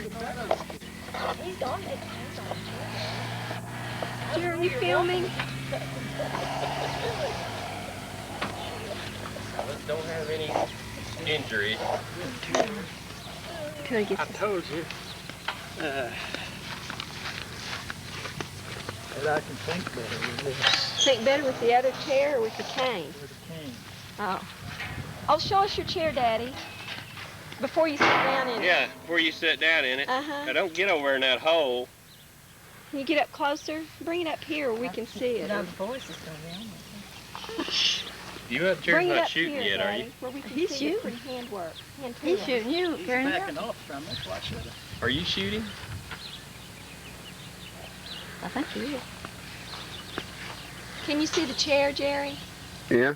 chair. He's gone to get the hands on the chair. Jerry, are you filming? Don't have any injuries. Can I get I told you that I can think better with this. think better with the other chair or with the cane? With a cane. Oh. Oh, show us your chair, Daddy. Before you sit down in it. Yeah, before you sit down in it. Uh-huh. Now don't get over in that hole. Can you get up closer? Bring it up here where we can see it. No, the voice is going to be on it. You up Bring there's it not up shooting here, yet, are Daddy, you? where we can He's see your shooting. pretty handwork. Hand He's tools. shooting you, He's Karen. backing off from us. Watch it. Are you shooting? I think he is. Can you see the chair, Jerry? Yeah.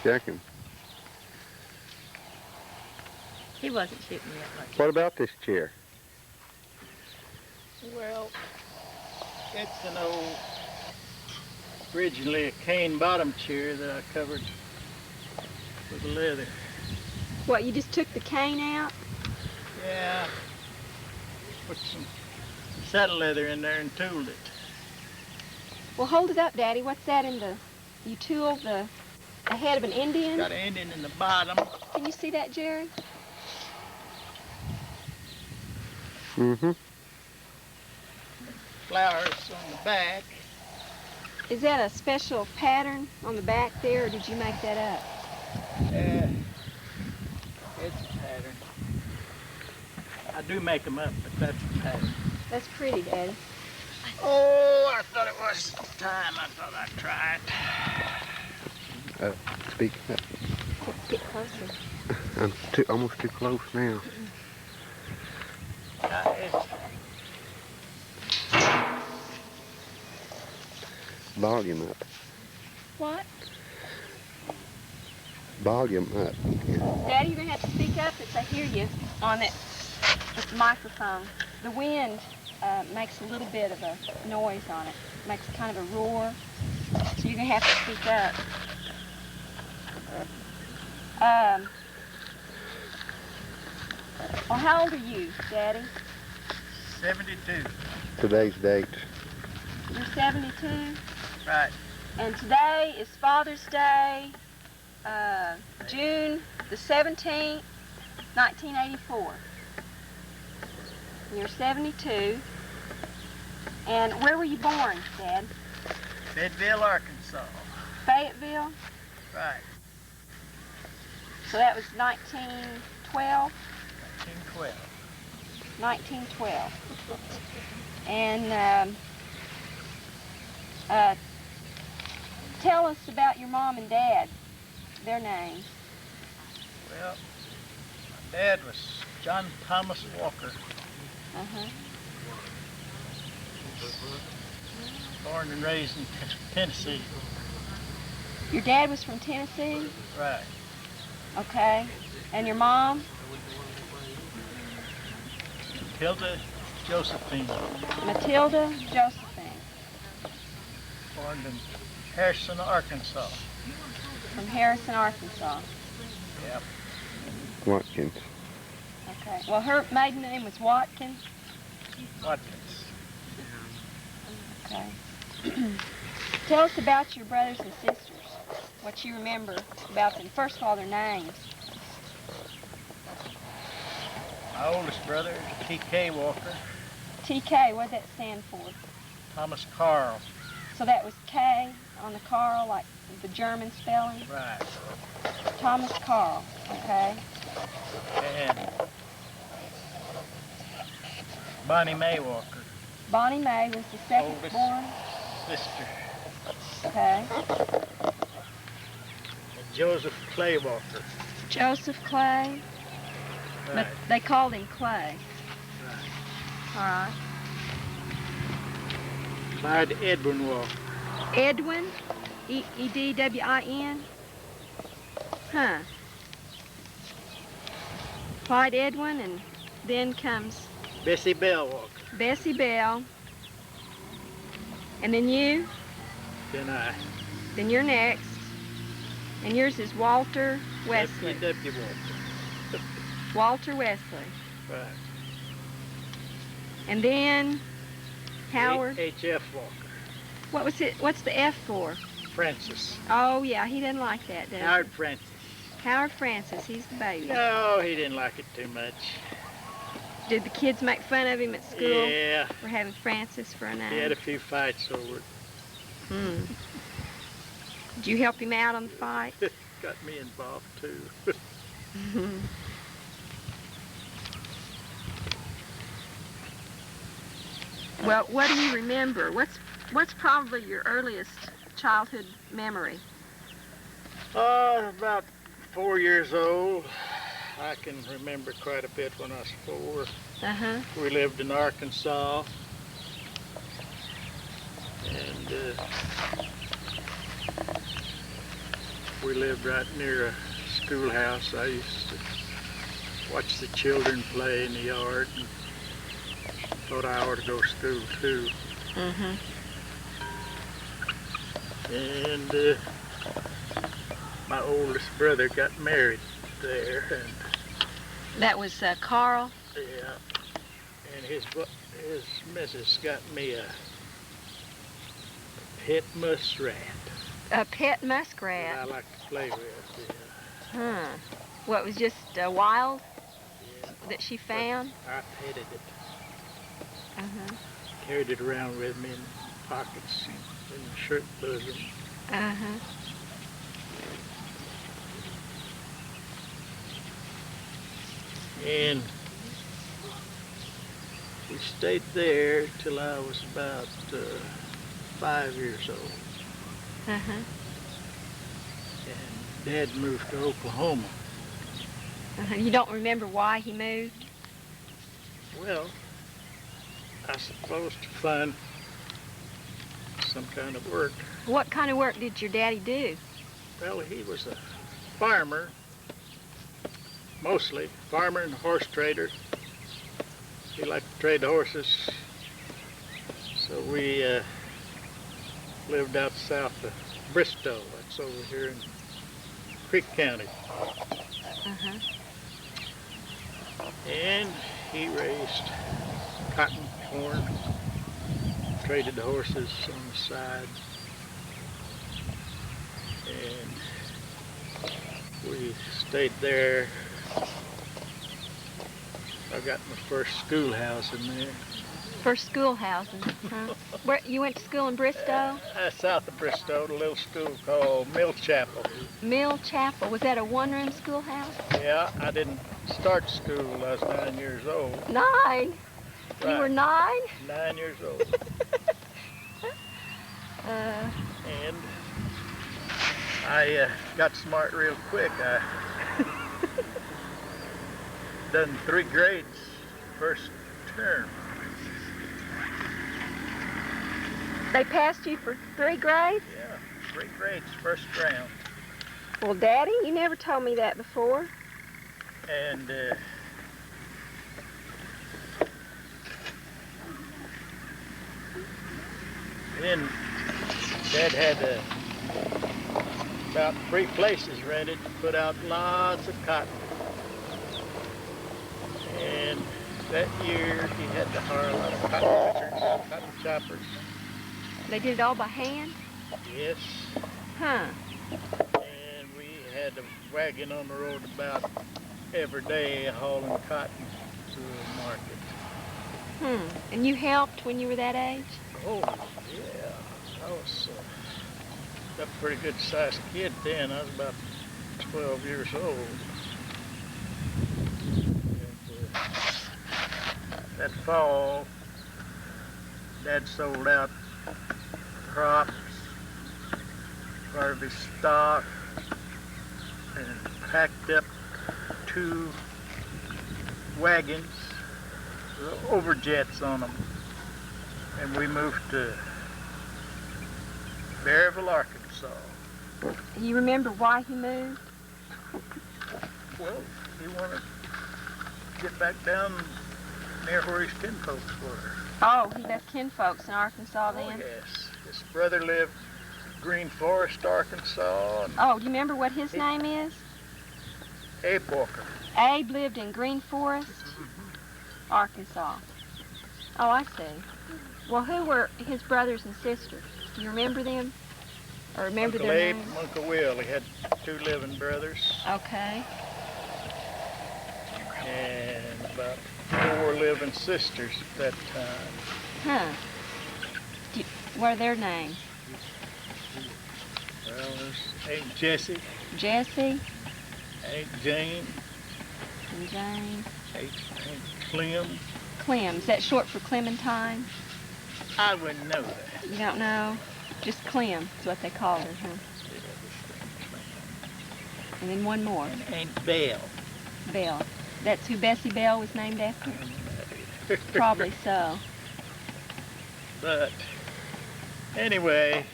Checking. He wasn't shooting yet. Like What about this chair? Well, it's an old, originally a cane bottom chair that I covered with leather. What, you just took the cane out? Yeah. Put some saddle leather in there and tooled it. Well, hold it up, Daddy. What's that in the... You tooled the head of an Indian? Got an Indian in the bottom. Can you see that, Jerry? Mm-hmm. Flowers on the back. Is that a special pattern on the back there, or did you make that up? It's a pattern. I do make them up, but that's a pattern. That's pretty, Daddy. Oh, I thought it was time. I thought I'd try it. Speak up. Get closer. I'm almost too close now. Volume up. What? Volume up. Daddy, you're going to have to speak up if I hear you on it with the microphone. The wind makes a little bit of a noise on it. Makes kind of a roar. So you're going to have to speak up. Well, how old are you, Daddy? 72. Today's date. You're 72? Right. And today is Father's Day, June the 17th, 1984. You're 72. And where were you born, Dad? Fayetteville, Arkansas. Fayetteville? Right. So that was 1912? 1912. 1912. And tell us about your mom and dad, their names. Well, my dad was John Thomas Walker. Uh-huh. Born and raised in Tennessee. Your dad was from Tennessee? Right. Okay. And your mom? Matilda Josephine. Matilda Josephine. Born in Harrison, Arkansas. From Harrison, Arkansas. Yep. Watkins. Okay. Well, her maiden name was Watkins. Watkins. Okay. Tell us about your brothers and sisters. What you remember about them. First of all, their names. My oldest brother, T.K. Walker. TK, what did that stand for? Thomas Carl. So that was K on the Carl, like the German spelling? Right. Thomas Carl, okay. And Bonnie Mae Walker. Bonnie Mae was the second Oldest. born, Sister. okay. And Joseph Clay Walker. Joseph Clay, but Right. they called him Clay. Right. All right. Clyde Edwin Walker. Edwin, E-D-W-I-N. Huh. Clyde Edwin, and then comes Bessie Bell Walker. Bessie Bell. And then you, Then I. then you're next. And yours is Walter Wesley. W. Walter. Walter Wesley. Right. And then Howard. H.F. Walker. What was it? What's the F for? Francis. Oh yeah, he didn't like that, does Howard he? Francis. Howard Francis. He's the baby. No, he didn't like it too much. Did the kids make fun of him at school Yeah, for having Francis for a name? he had a few fights over it. Hmm. Did you help him out on the fight? Got me involved too. Well, what do you remember? What's probably your earliest childhood memory? About 4 years old. I can remember quite a bit when I was 4. Uh-huh. We lived in Arkansas, and we lived right near a schoolhouse. I used to watch the children play in the yard and thought I ought to go to school too. Mm-hmm. And my oldest brother got married there, and That was Carl? yeah, and his missus got me a pet muskrat A pet that I muskrat. like to play with. Yeah. Huh. What, was just wild Yeah. that she found? I petted it, Uh-huh. carried it around with me in pockets, in the shirt bosom. Uh-huh. And we stayed there till I was about 5 years old. Uh-huh. And Dad moved to Oklahoma. Uh-huh. You don't remember why he moved? Well, I suppose to find some kind of work. What kind of work did your daddy do? Well, he was a farmer, mostly. Farmer and horse trader. He liked to trade horses. So we lived out south of Bristow. That's over here in Creek County. Uh-huh. And he raised cotton, corn, traded the horses on the side. And we stayed there. I got my first schoolhouse in there. First schoolhousing, huh? Where, you went to school in Bristow? South of Bristow, a little school called Mill Chapel. Mill Chapel. Was that a one-room schoolhouse? Yeah, I didn't start school when I was 9 years old. 9? You were Right. 9? 9 years old. And I got smart real quick. I done 3 grades first term. They passed you for 3 grades? Yeah, 3 grades first round. Well, Daddy, you never told me that before. And then Dad had about 3 places rented to put out lots of cotton. And that year he had to hire a lot of cotton pickers, cotton choppers. They did it all by hand? Yes. Huh. And we had a wagon on the road about every day hauling cotton to the market. And you helped when you were that age? Oh, yeah. I was a pretty good sized kid then. I was about 12 years old. And, that fall, Dad sold out crops, part of his stock, and packed up 2 wagons, overjets on them. And we moved to Berryville, Arkansas. You remember why he moved? Well, he wanted to get back down near where his kinfolks were. Oh, he left kinfolks in Arkansas Oh, then? yes. His brother lived Green Forest, Arkansas, and Oh, do you remember what his name is? Abe Walker. Abe lived in Green Forest, Arkansas. Oh, I see. Well, who were his brothers and sisters? Do you remember them? Or remember Uncle their Abe names? and Uncle Will. He had 2 living brothers Okay. and about 4 living sisters at that time. Huh. What are their names? Well, there's Aunt Jessie, Jesse Aunt Jane, and Jane. Aunt Clem. Clem. Is that short for Clementine? I wouldn't know that. You don't know? Just Clem is what they call her, huh? And then one more. And Aunt Belle. Belle. That's who Bessie Belle was named after? Probably so. But anyway,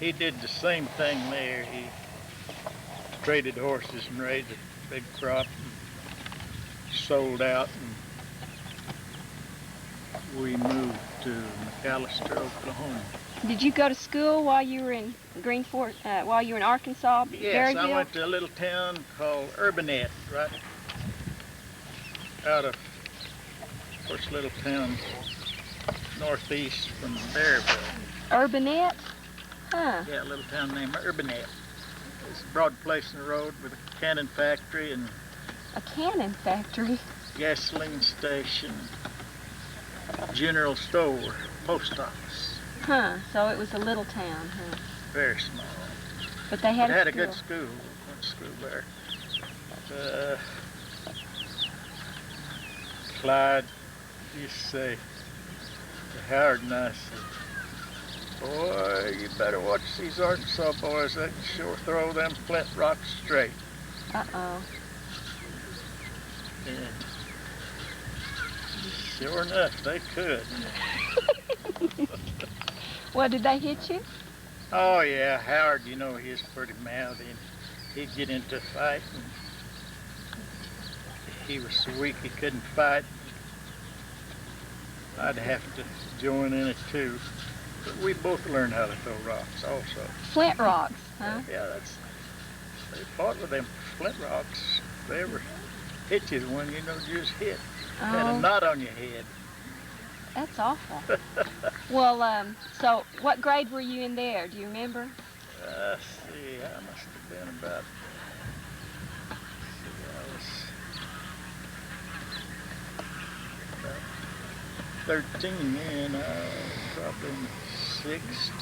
he did the same thing there. He traded horses and raised a big crop and sold out, and we moved to McAllister, Oklahoma. Did you go to school while you were in while you were in Arkansas? Yes, I Berryville? went to a little town called Urbanette, right out of first little town northeast from Berryville. Urbanette? Huh. Yeah, a little town named Urbanette. It's a broad place in the road with a cannon factory and A cannon factory? gasoline station, general store, post office. Huh. So it was a little town, huh? Very small. But they had It had a a good school. school. Went to school there. Clyde used to say to Howard and I, said, boy, you better watch these Arkansas boys. They can sure throw them flint rocks straight. Uh-oh. And sure enough, they could. Well, did they hit you? Oh yeah, Howard, you know, he was pretty mouthy, and he'd get into a fight, and he was so weak he couldn't fight. I'd have to join in it too. But we both learned how to throw rocks also. Flint rocks, huh? Yeah, they fought with them flint rocks. If they ever hit you, the one you know you just hit. Had a Oh, knot on your head. that's awful. Well, so what grade were you in there? Do you remember? Let's see, I must have been about, I was about 13 then, probably in the 6th.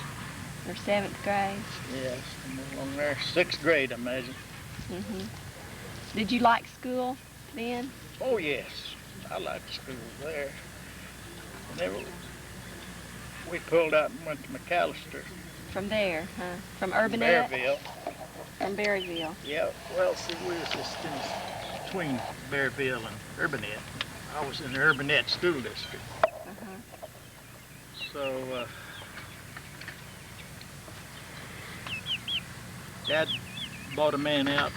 Or 7th grade? Yeah, somewhere along there. 6th grade, I imagine. Mm-hmm. Did you like school then? Oh yes, I liked school there. Whenever we pulled out and went to McAllister, From there, huh? From Urbanette? Bearville. From Berryville. Yeah, well, see, we was just in between Bearville and Urbanette. I was in the Urbanette school district. Uh-huh. So, Dad bought a man out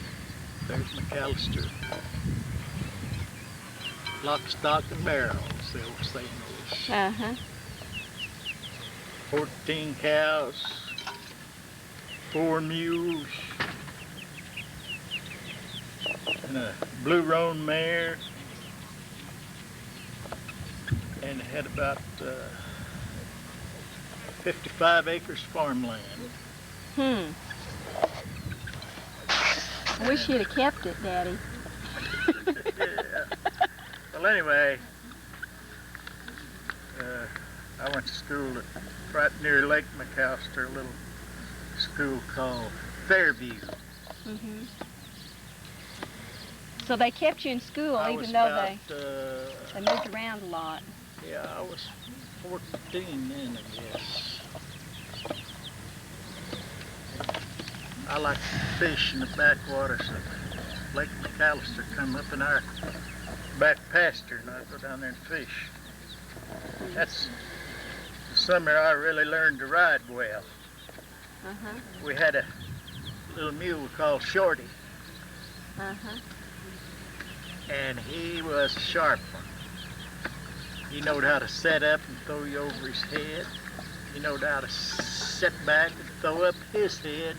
there at McAllister. Lock, stock, and barrel, as they were saying this. Uh-huh. 14 cows, 4 mules, and a blue roan mare, and it had about 55 acres farmland. Hmm. I wish you'd have kept it, Daddy. Yeah. Well, anyway, I went to school right near Lake McAllister, a little school called Fairview. Mm-hmm. So they kept you in school I even was though about, they moved around a lot. yeah, I was 14 then, I guess. I like to fish in the backwaters of Lake McAllister, come up in our back pasture, and I'd go down there and fish. That's the summer I really learned to ride well. Uh-huh. We had a little mule called Shorty, Uh-huh. and he was a sharp one. He knowed how to set up and throw you over his head. He knowed how to sit back and throw up his head,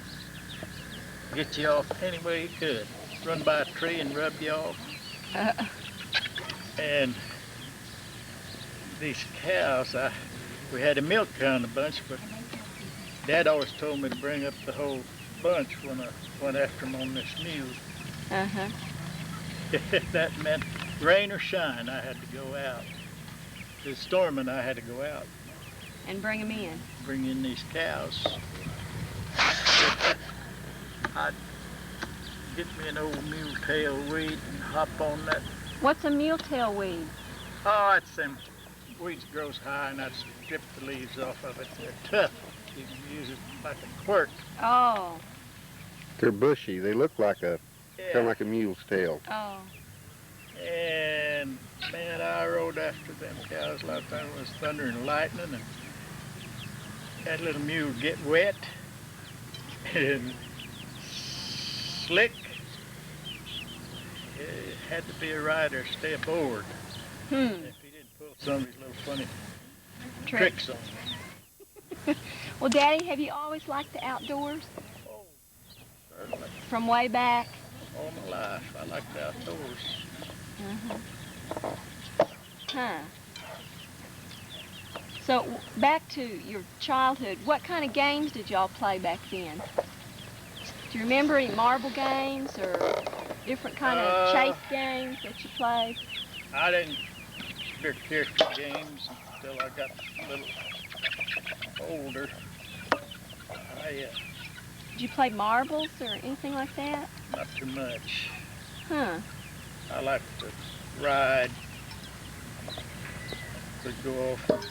get you off any way he could. Run by a tree and rub you off. And these cows, we had a milk cow in the bunch, but Dad always told me to bring up the whole bunch when I went after them on this mule. Uh-huh. That meant rain or shine, I had to go out. If it was storming, I had to go out. And bring them in. Bring in these cows. I'd get me an old mule tail weed and hop on that. What's a mule-tail weed? Oh, it's them weeds grows high, and I'd strip the leaves off of it. They're tough. You can use it like a quirt. Oh. They're bushy. They look like a kind of like a mule's tail. Oh. And man, I rode after them cows like there was thunder and lightning, and that little mule get wet and slick. It had to be a rider, stay aboard. If he didn't pull some of these little funny tricks on me. Well, Daddy, have you always liked the outdoors? Oh, certainly. From way back? All my life, I like the outdoors. Huh. So, back to your childhood, what kind of games did y'all play back then? Do you remember any marble games or different kind of chase games that you played? I didn't very care for games until I got a little older. Did you play marbles or anything like that? Not too much. Huh. I like to ride, to go off and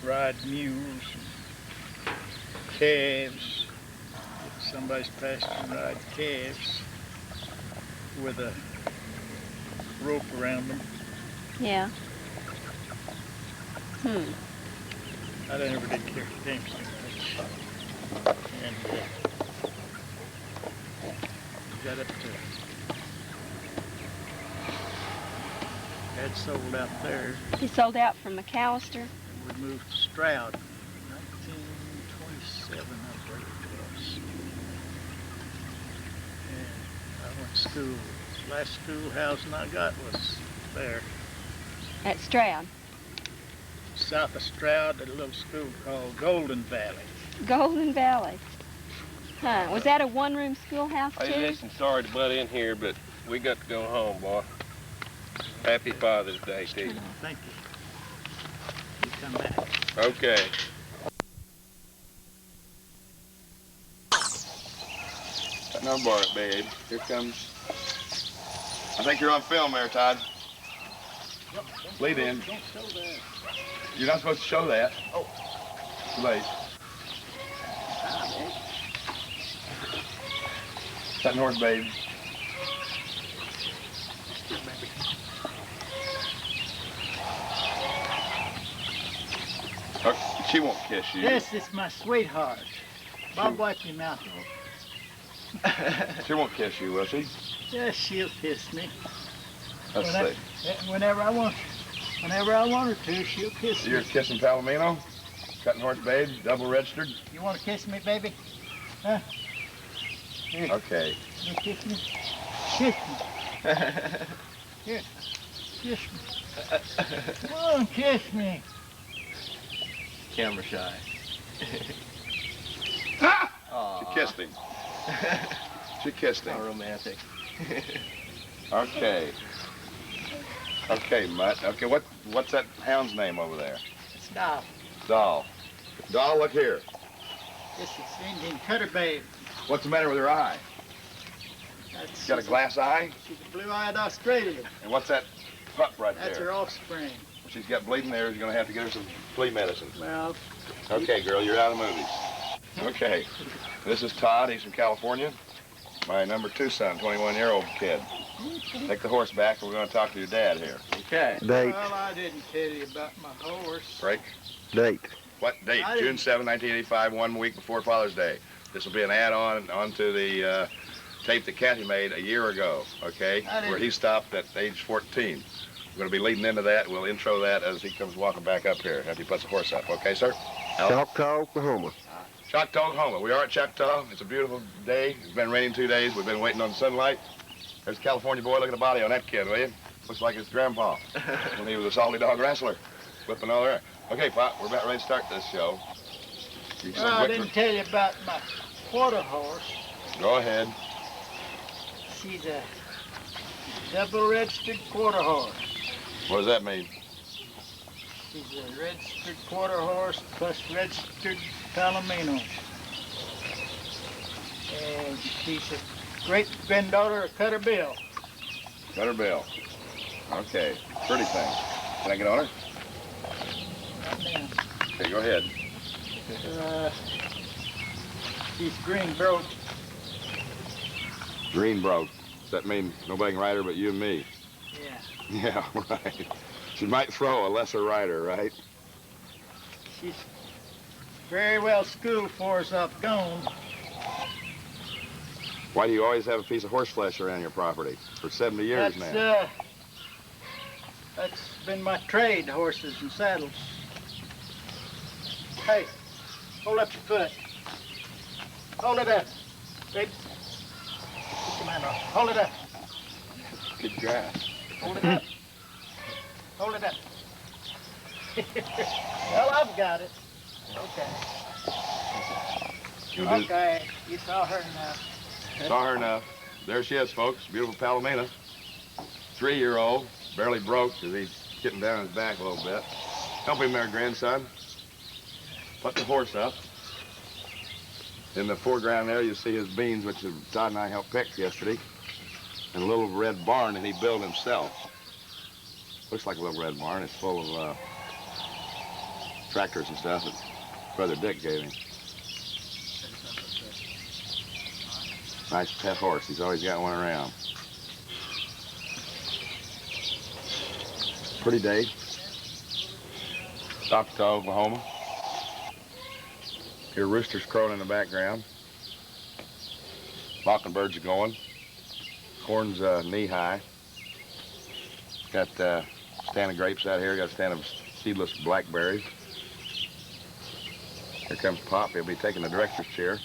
ride mules, and calves, get somebody's pasture and ride calves with a rope around them. Yeah. I never did care for games too much. And got up to, Dad sold out there. He sold out from McAllister? We moved to Stroud, 1927, I believe it was. And I went to school. The last schoolhousing I got was there. At Stroud? South of Stroud at a little school called Golden Valley. Golden Valley. Huh. Was that a one-room schoolhouse, too? Hey, listen, sorry to butt in here, but we got to go home, boy. Happy Father's Day to you. Thank you. You come back. Okay. No bar it, babe. Here comes. I think you're on film there, Todd. Lead in. Don't show that. You're not supposed to show that. Oh. Too late. Cutting horse, babe. Oh, she won't kiss you. This is my sweetheart. Bob, wipe your mouth. She won't kiss you, will she? Yes, she'll kiss me. Let's see. Whenever I want her to, she'll kiss me. You're kissing Palomino? Cutting horse, babe, double registered? You want to kiss me, baby? Huh? Here. Okay. You kiss me? Kiss me. Here. Kiss me. Come on, kiss me. Camera shy. She kissed him. She kissed him. How romantic. Okay. Okay, Mutt. Okay, what's that hound's name over there? It's Doll. Doll. Doll, look here. This is Indian Cutter Babe. What's the matter with her eye? That's, Got a glass eye? She's a blue-eyed Australian. And what's that pup right That's there? her offspring. She's got bleeding there. You're going to have to get her some flea medicine. Well, Okay, girl, you're out of the movies. Okay. This is Todd. He's from California. My number 2 son, 21-year-old kid. Take the horse back, and we're going to talk to your dad here. Okay. Date. well, I didn't tell you about my horse. Break. Date. What date? I June didn't- 7, 1985, 1 week before Father's Day. This will be an add-on onto the tape that Kathy made a year ago, okay? I didn't- Where he stopped at age 14. We're going to be leading into that. We'll intro that as he comes walking back up here after he puts the horse up. Okay, sir? Choctaw, Oklahoma. Choctaw, Oklahoma. We are at Choctaw. It's a beautiful day. It's been raining 2 days. We've been waiting on sunlight. There's a California boy. Look at the body on that kid, will you? Looks like his grandpa when he was a salty dog wrestler. Whipping all there. Okay, Pop, we're about ready to start this show. Well, I didn't tell you about my quarter horse. Go ahead. She's a double-registered quarter horse. What does that mean? She's a registered quarter horse plus registered palomino. And she's a great-granddaughter of Cutter Bill. Cutter Bill. Okay, pretty thing. Can I get on her? Right now. Okay, go ahead. She's green broke. Green broke. Does that mean nobody can ride her but you and me? Yeah. Yeah, right. She might throw a lesser rider, right? She's very well schooled for us I've gone. Why do you always have a piece of horse flesh around your property? For 70 years now. That's been my trade, horses and saddles. Hey, hold up your foot. Hold it up. Babe. Put your hand off. Hold it up. Good grass. Hold it up. Hold it up. Well, I've got it. Okay. Okay, you saw her now. Saw her now. There she is, folks. Beautiful Palomino. 3-year-old. Barely broke because he's getting down his back a little bit. Help him there, grandson. Put the horse up. In the foreground there, you see his beans, which Todd and I helped pick yesterday. And a little red barn that he built himself. Looks like a little red barn. It's full of tractors and stuff that Brother Dick gave him. Nice pet horse. He's always got one around. Pretty day. Choctaw, Oklahoma. Hear roosters crowing in the background. Mockingbirds are going. Corn's knee-high. Got a stand of grapes out here. Got a stand of seedless blackberries. Here comes Pop. He'll be taking the director's chair.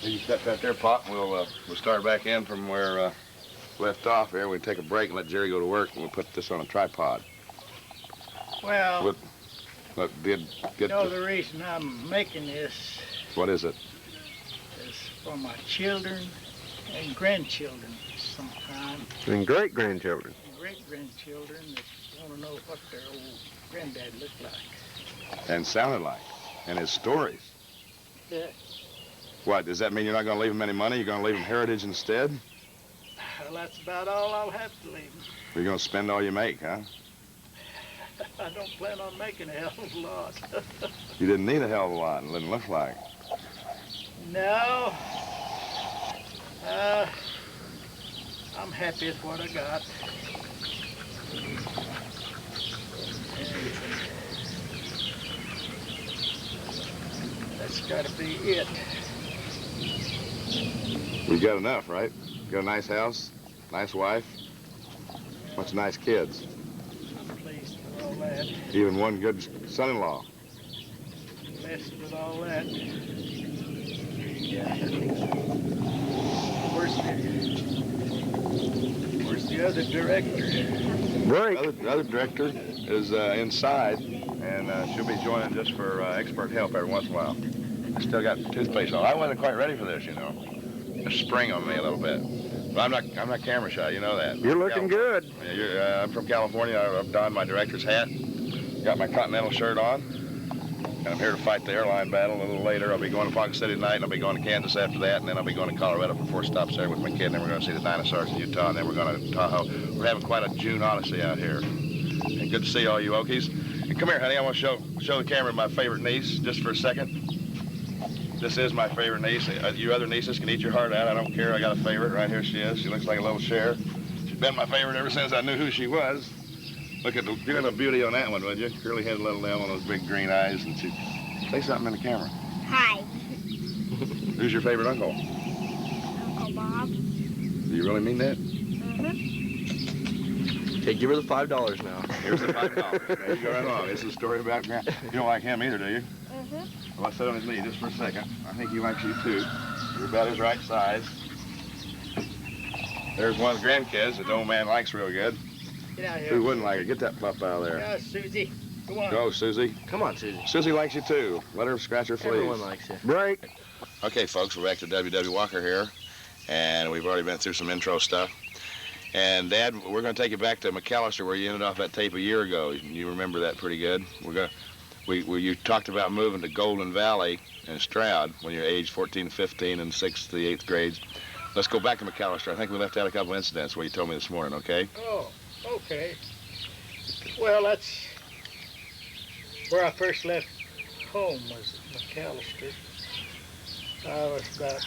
You step out there, Pop, and we'll start back in from where left off here. We'll take a break and let Jerry go to work, and we'll put this on a tripod. Well, Get the reason I'm making this what is it? is for my children and grandchildren sometime. And great-grandchildren. Great-grandchildren that want to know what their old granddad looked like. And sounded like. And his stories. Yeah. What, does that mean you're not going to leave him any money? You're going to leave him heritage instead? Well, that's about all I'll have to leave them. You're going to spend all you make, huh? I don't plan on making a hell of a lot. You didn't need a hell of a lot, it didn't look like. No. I'm happy with what I got. That's got to be it. We got enough, right? Got a nice house, nice wife, bunch of nice kids. I'm pleased with all that. Even one good son-in-law. Blessed with all that. Yeah. Where's the other director? Break. The other director is inside, and she'll be joining just for expert help every once in a while. I still got toothpaste on. I wasn't quite ready for this, you know. Just spring on me a little bit. But I'm not camera shy, you know that. You're looking good. Yeah, I'm from California. I've donned my director's hat, got my Continental shirt on, and I'm here to fight the airline battle a little later. I'll be going to Ponca City tonight, and I'll be going to Kansas after that, and then I'll be going to Colorado for 4 stops there with my kid, and then we're going to see the dinosaurs in Utah, and then we're going to Tahoe. We're having quite a June odyssey out here. And good to see all you Okies. And come here, honey. I want to show the camera my favorite niece just for a second. This is my favorite niece. You other nieces can eat your heart out. I don't care. I got a favorite. Right here she is. She looks like a little Cher. She's been my favorite ever since I knew who she was. Look at the beauty on that one, would you? Curly-headed little devil, those big green eyes. And she, say something in the camera. Hi. Who's your favorite uncle? Uncle Bob. Do you really mean that? Mm-hmm. Okay, give her the $5 now. Here's the $5. There you go right along. This is a story about Grant. You don't like him either, do you? Mm-hmm. Well, I sit on his knee just for a second. I think he likes you too. You're about his right size. There's one of the grandkids that the old man likes real good. Get out here. Who wouldn't like it? Get that pup out of there. Yeah, Susie. Go on. Go, Susie. Come on, Susie. Susie likes you too. Let her scratch her fleas. Everyone likes you. Break. Okay, folks, we're back to W.W. Walker here, and we've already been through some intro stuff. And Dad, we're going to take you back to McAllister, where you ended off that tape a year ago. You remember that pretty good. You talked about moving to Golden Valley in Stroud when you're age 14, 15, and 6th to the 8th grades. Let's go back to McAllister. I think we left out a couple incidents where you told me this morning, okay? Oh, okay. Well, that's where I first left home, was at McAllister. I was about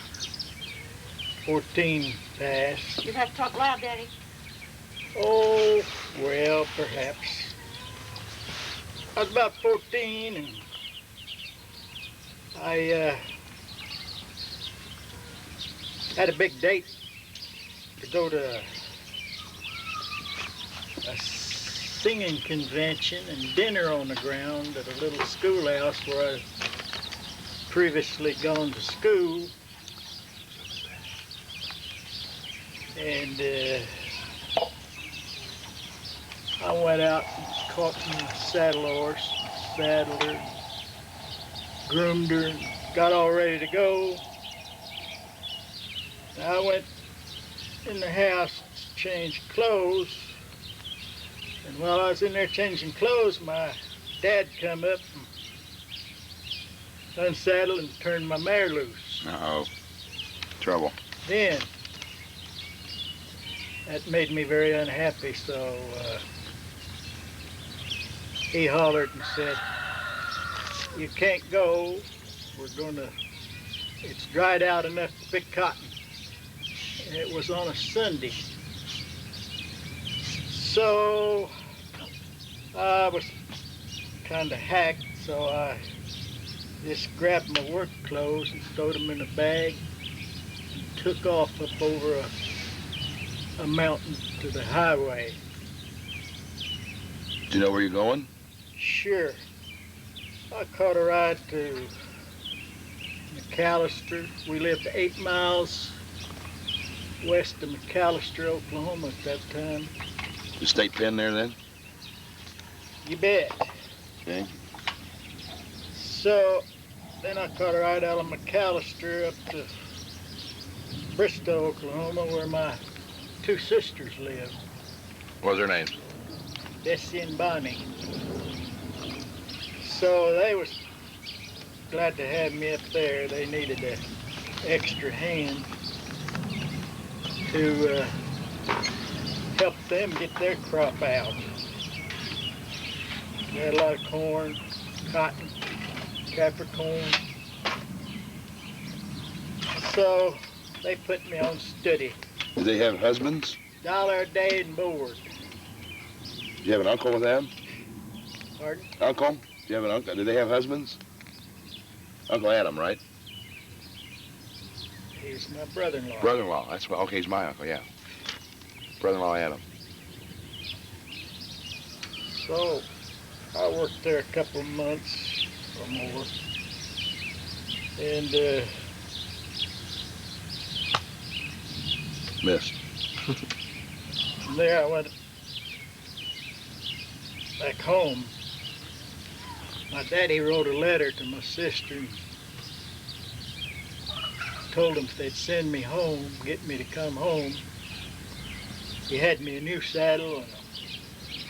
14 past. You have to talk loud, Daddy. Oh, well, perhaps. I was about 14, and I had a big date to go to a singing convention and dinner on the ground at a little schoolhouse where I'd previously gone to school. And I went out and caught my saddle horse, saddled her, groomed her, and got all ready to go. And I went in the house to change clothes. And while I was in there changing clothes, my dad come up and unsaddled and turned my mare loose. Uh-oh. Trouble. Then, that made me very unhappy, so he hollered and said, "You can't go. It's dried out enough to pick cotton." And it was on a Sunday. So I was kind of hacked, so I just grabbed my work clothes and stowed them in a bag and took off up over a mountain to the highway. Do you know where you're going? Sure. I caught a ride to McAllister. We lived 8 miles west of McAllister, Oklahoma at that time. The state pen there then? You bet. Okay. So then I caught a ride out of McAllister up to Bristow, Oklahoma, where my 2 sisters live, What was their names? Bessie and Bonnie. So they was glad to have me up there. They needed an extra hand to help them get their crop out. They had a lot of corn, cotton, Capricorn. So they put me on study. Did they have husbands? $1 a day and board. Do you have an uncle with them? Pardon? Uncle? Do you have an uncle? Did they have husbands? Uncle Adam, right? He's my brother-in-law. Brother-in-law. That's what. Okay, he's my uncle. Yeah. Brother-in-law Adam. So I worked there a couple of months or more. And Missed. from there I went back home. My daddy wrote a letter to my sister and told them if they'd send me home, get me to come home, he had me a new saddle and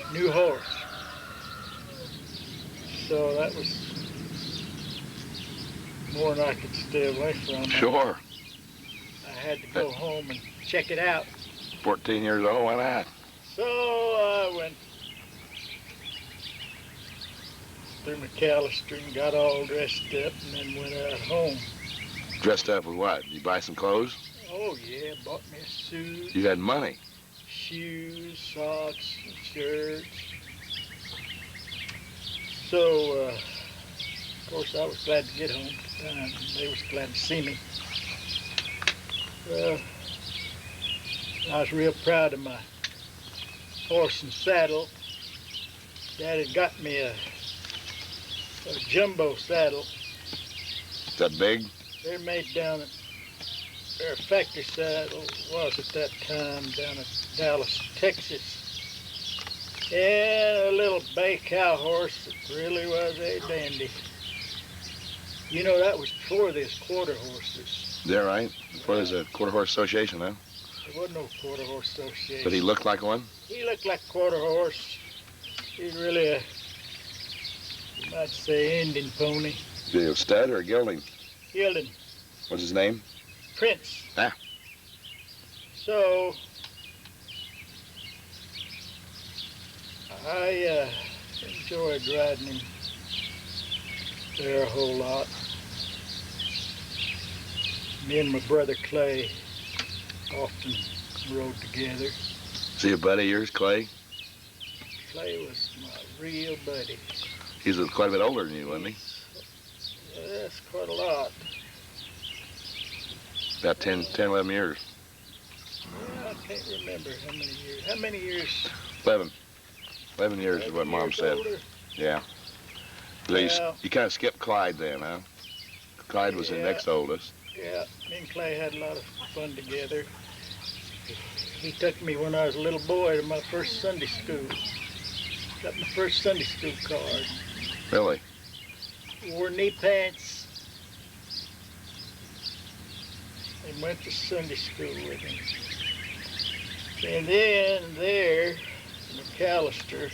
a new horse. So that was more than I could stay away from. Sure. I had to go home and check it out. 14 years old. Why not? So I went through McAllister and got all dressed up and then went out home. Dressed up with what? You buy some clothes? Oh yeah, bought me a suit, You had money. shoes, socks, and shirts. So, of course, I was glad to get home at the time. They was glad to see me. I was real proud of my horse and saddle. Dad had got me a jumbo saddle. Is that big? They're made down at their factory saddle was at that time down at Dallas, Texas. Yeah, a little bay cow horse that really was a dandy. You know, that was before there's quarter horses. Is that right? Before there's a quarter horse association, huh? There wasn't no quarter horse association. But he looked like one? He looked like a quarter horse. He's really a, you might say, Indian pony. Is he a stud or a gelding? Gelding. What's his name? Prince. Ah. So, I enjoyed riding him there a whole lot. Me and my brother Clay often rode together. Is he a buddy of yours, Clay? Clay was my real buddy. He's quite a bit older than you, wasn't he? That's quite a lot. About 10, 11 years. Well, I can't remember how many years. How many years? 11. 11 years is what Mom years said. older? Yeah. So Well- you kind of skipped Clyde then, huh? Clyde was the Yeah. next oldest. Yeah, me and Clay had a lot of fun together. He took me when I was a little boy to my first Sunday school. Got my first Sunday school card. Really? Wore knee pants. And went to Sunday school with him. And then there, McAllister,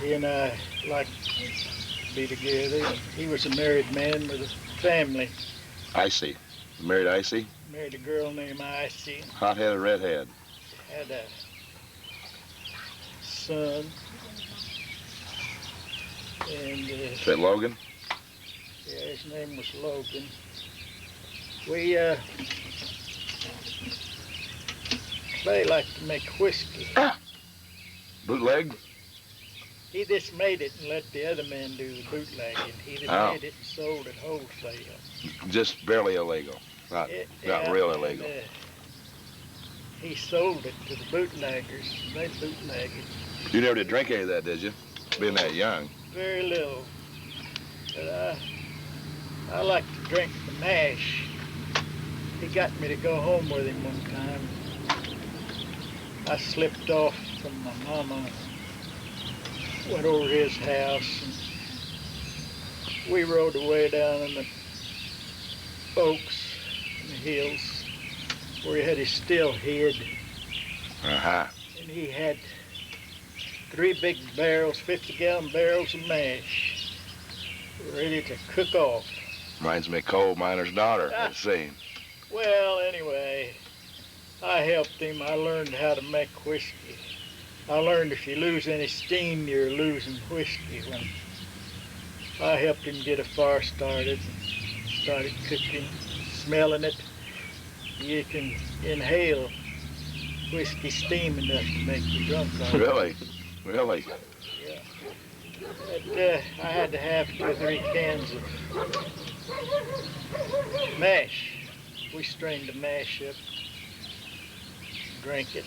he and I liked to be together. He was a married man with a family. Icy. You married Icy? Married a girl named Icy. Hot-headed redhead. Had a son. And Is that Logan? yeah, his name was Logan. We Clay liked to make whiskey. Bootleg? He just made it and let the other men do the bootlegging. He just Oh. made it and sold it wholesale. Just barely illegal. Not Yeah, real and, illegal. he sold it to the bootleggers. They bootleg it. You never did drink any of that, did you? Being that young. Very little. But I like to drink the mash. He got me to go home with him one time. I slipped off from my mama, went over to his house, and we rode away down in the oaks, in the hills, where he had his still hid. Uh-huh. And he had 3 big barrels, 50-gallon barrels of mash, ready to cook off. Reminds me of coal miner's daughter, it seems. Well, anyway, I helped him. I learned how to make whiskey. I learned if you lose any steam, you're losing whiskey. When I helped him get a fire started, started cooking, smelling it, you can inhale whiskey steam enough to make you drunk on it. Really? Really? But, I had to have 2 or 3 cans of mash. We strained the mash up, drank it.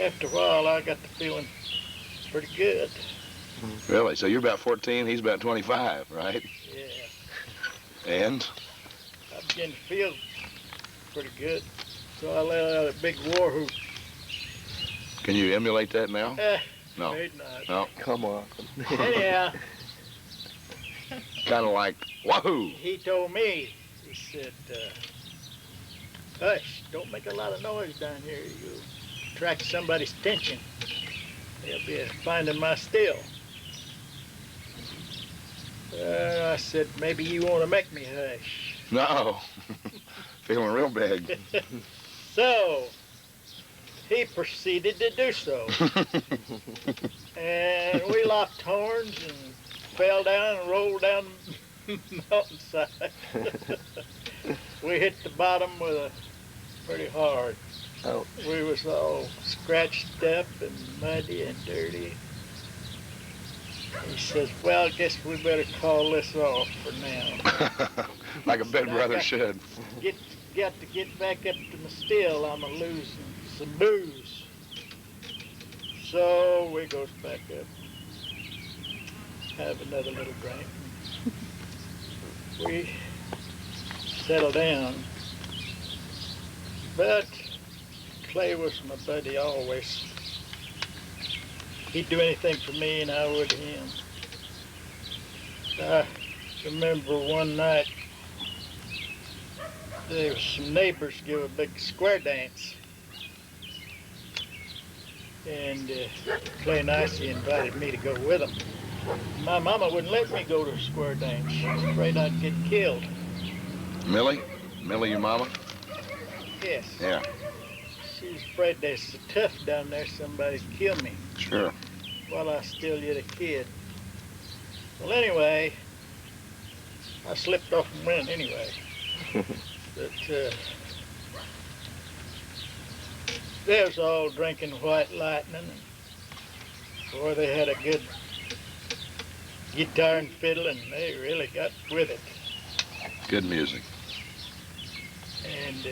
After a while, I got to feeling pretty good. Really? So you're about 14, he's about 25, right? Yeah, And? I began to feel pretty good. So I let out a big war whoop. Can you emulate that now? No. Afraid not. No. Come on. Anyhow, Kind of like, wahoo! he told me, he said, hush, don't make a lot of noise down here. You'll attract somebody's attention. They'll be finding my still. I said, maybe you want to make me hush. No. Feeling real big. So, he proceeded to do so. And we locked horns and fell down and rolled down the mountainside. We hit the bottom with a pretty hard. Oh. We was all scratched up and muddy and dirty. He says, well, I guess we better call this off for now. Like a bed brother should. Got to get back up to my still. I'm a losing some booze. So we goes back up, have another little drink. We settle down. But Clay was my buddy always. He'd do anything for me and I would him. I remember one night there was some neighbors give a big square dance. And Clay and Icy invited me to go with them. My mama wouldn't let me go to a square dance. She was afraid I'd get killed. Millie? Millie, your mama? Yes. Yeah. She was afraid there's so tough down there somebody'd kill me Sure. while I was still yet a kid. Well, anyway, I slipped off and went anyway. But they was all drinking White Lightning. And, boy, they had a good guitar and fiddle, and they really got with it. Good music. And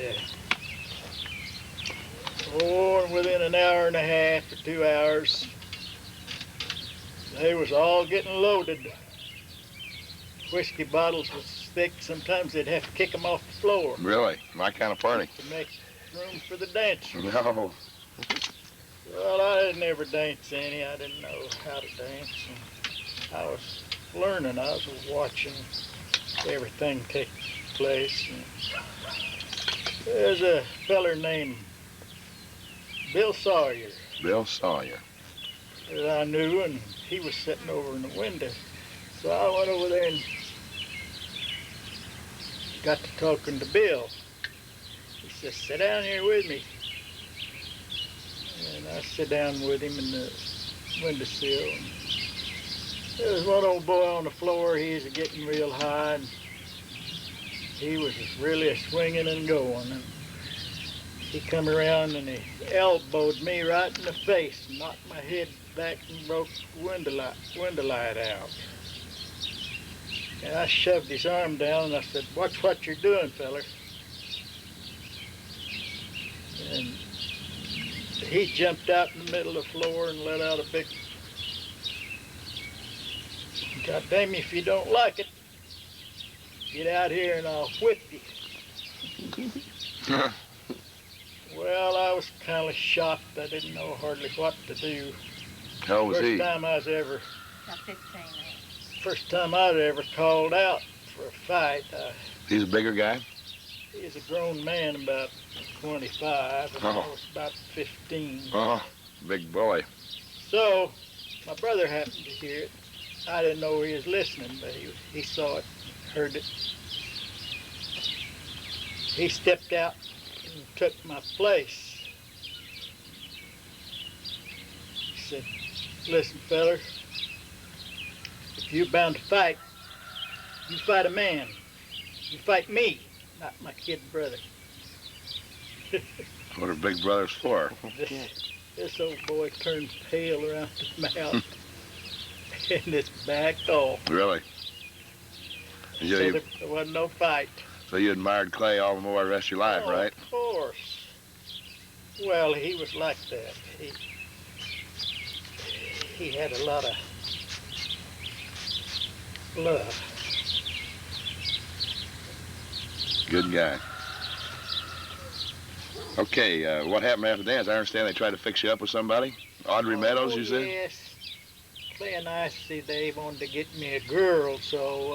within an hour and a half or 2 hours, they was all getting loaded. Whiskey bottles was thick. Sometimes they'd have to kick them off the floor Really? My kind of party. to make room for the dancers. No. Well, I didn't ever dance any. I didn't know how to dance. And I was learning. I was watching everything take place. And there's a feller named Bill Sawyer Bill Sawyer. that I knew, and he was sitting over in the window. So I went over there and got to talking to Bill. He said, "Sit down here with me." And I sit down with him in the windowsill. And there was one old boy on the floor. He was getting real high, and he was really swinging and going. And he come around and he elbowed me right in the face, and knocked my head back and broke the window light out. And I shoved his arm down and I said, "Watch what you're doing, feller." And he jumped out in the middle of the floor and let out a big, "God damn you, if you don't like it, get out here and I'll whip you." Well, I was kind of shocked. I didn't know hardly what to do. How old was he? First time I'd ever called out for a fight. He's a bigger guy? He's a grown man, about 25, and I Oh. was about 15. Oh, big boy. So, my brother happened to hear it. I didn't know he was listening, but he saw it, heard it. He stepped out and took my place. He said, "Listen, feller, if you're bound to fight, you fight a man. You fight me, not my kid brother." What are big brothers for? This old boy turned pale around his mouth and it's backed off. Really? So You, there wasn't no fight. so you admired Clay all the more the rest of your life, Oh, right? Of course. Well, he was like that. He had a lot of love. Good guy. Okay, what happened after the dance? I understand they tried to fix you up with somebody? Audrey Meadows, you said? Yes. Clay and I see they wanted to get me a girl, so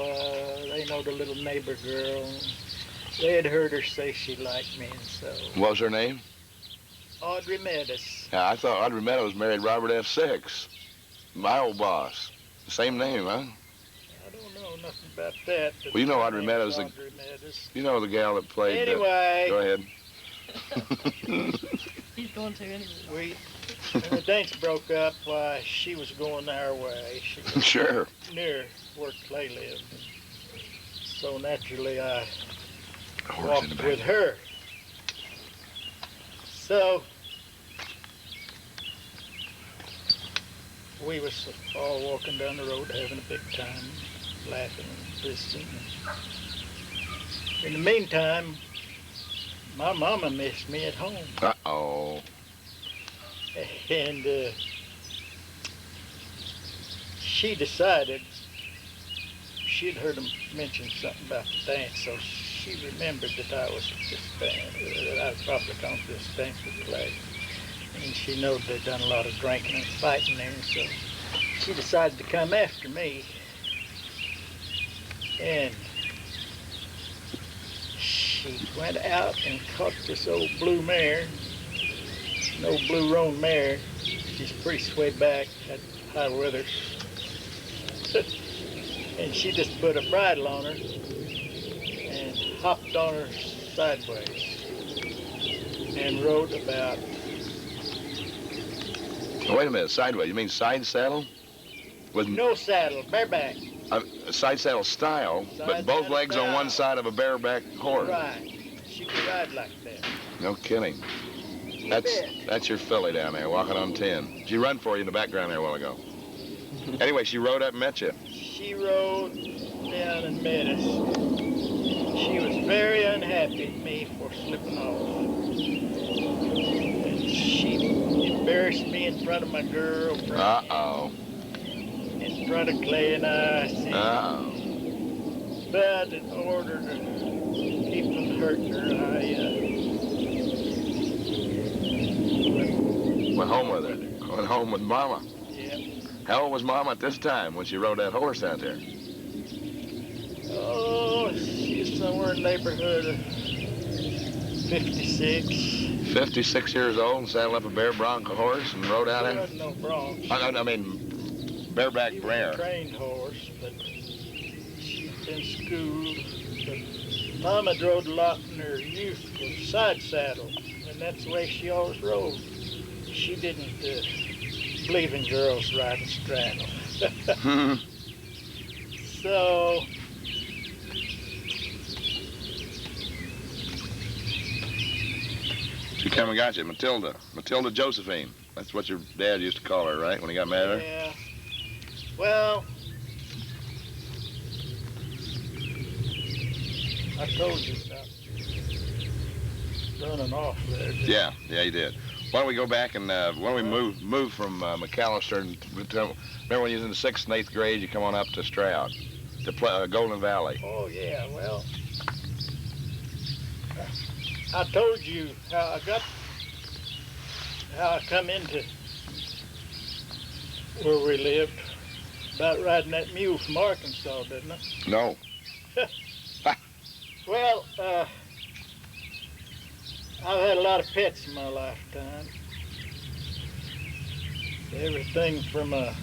they know the little neighbor girl. They had heard her say she liked me, and so. What was her name? Audrey Meadows. Yeah, I thought Audrey Meadows married Robert F. Six, my old boss. Same name, huh? I don't know nothing about that. but Well, you know her Audrey name Meadows, was Audrey Meadows. You know the gal that played... Anyway. Go ahead. He's going to anyway. When the dance broke up, why, she was going our way. She was Sure. near where Clay lived. So naturally, I Horse in the walked back. with her. So we was all walking down the road having a big time, laughing and visiting. In the meantime, my mama missed me at home. Uh-oh. And she decided, she'd heard him mention something about the dance, so she remembered that I was at this dance, that I was probably going to this dance with the lady. And she knew they'd done a lot of drinking and fighting there, so she decided to come after me. And she went out and caught this old blue mare, an old blue roan mare. She's pretty swayed back, had high withers. And she just put a bridle on her and hopped on her sideways and rode about. Oh, wait a minute, sideways. You mean side saddle? With No saddle, bareback. Side saddle style, but both legs on one side of a bareback horse. Right. She could ride like that. No kidding. That's your filly down there, walking on 10. She run for you in the background there a while ago. Anyway, she rode up and met you. She rode down and met us. She was very unhappy at me for slipping off. And she embarrassed me in front of my girlfriend. Uh-oh. In front of Clay and I. Uh-oh. But in order to keep from hurting her, Went home with her. Went home with Mama. Yeah. How old was Mama at this time when she rode that horse out there? Oh, she's somewhere in the neighborhood of 56. 56 years old and saddled up a bare bronco horse and rode out There there? wasn't no broncs. I mean, bareback She was mare. a trained horse, but she'd been schooled. But Mama rode a lot in her youth with a side saddle, and that's the way she always rode. She didn't believe in girls riding straddle. So She come and got you, Matilda. Matilda Josephine. That's what your dad used to call her, right, when he got mad at her? yeah. Well, I told you about running off there. Yeah, you did. Why don't we go back and why don't we move from McAllister and remember when you was in the 6th and 8th grade, you come on up to Stroud, to Golden Valley. Oh yeah, well, I told you how I come into where we lived about riding that mule from Arkansas, didn't I? No. Well, I've had a lot of pets in my lifetime. Everything from a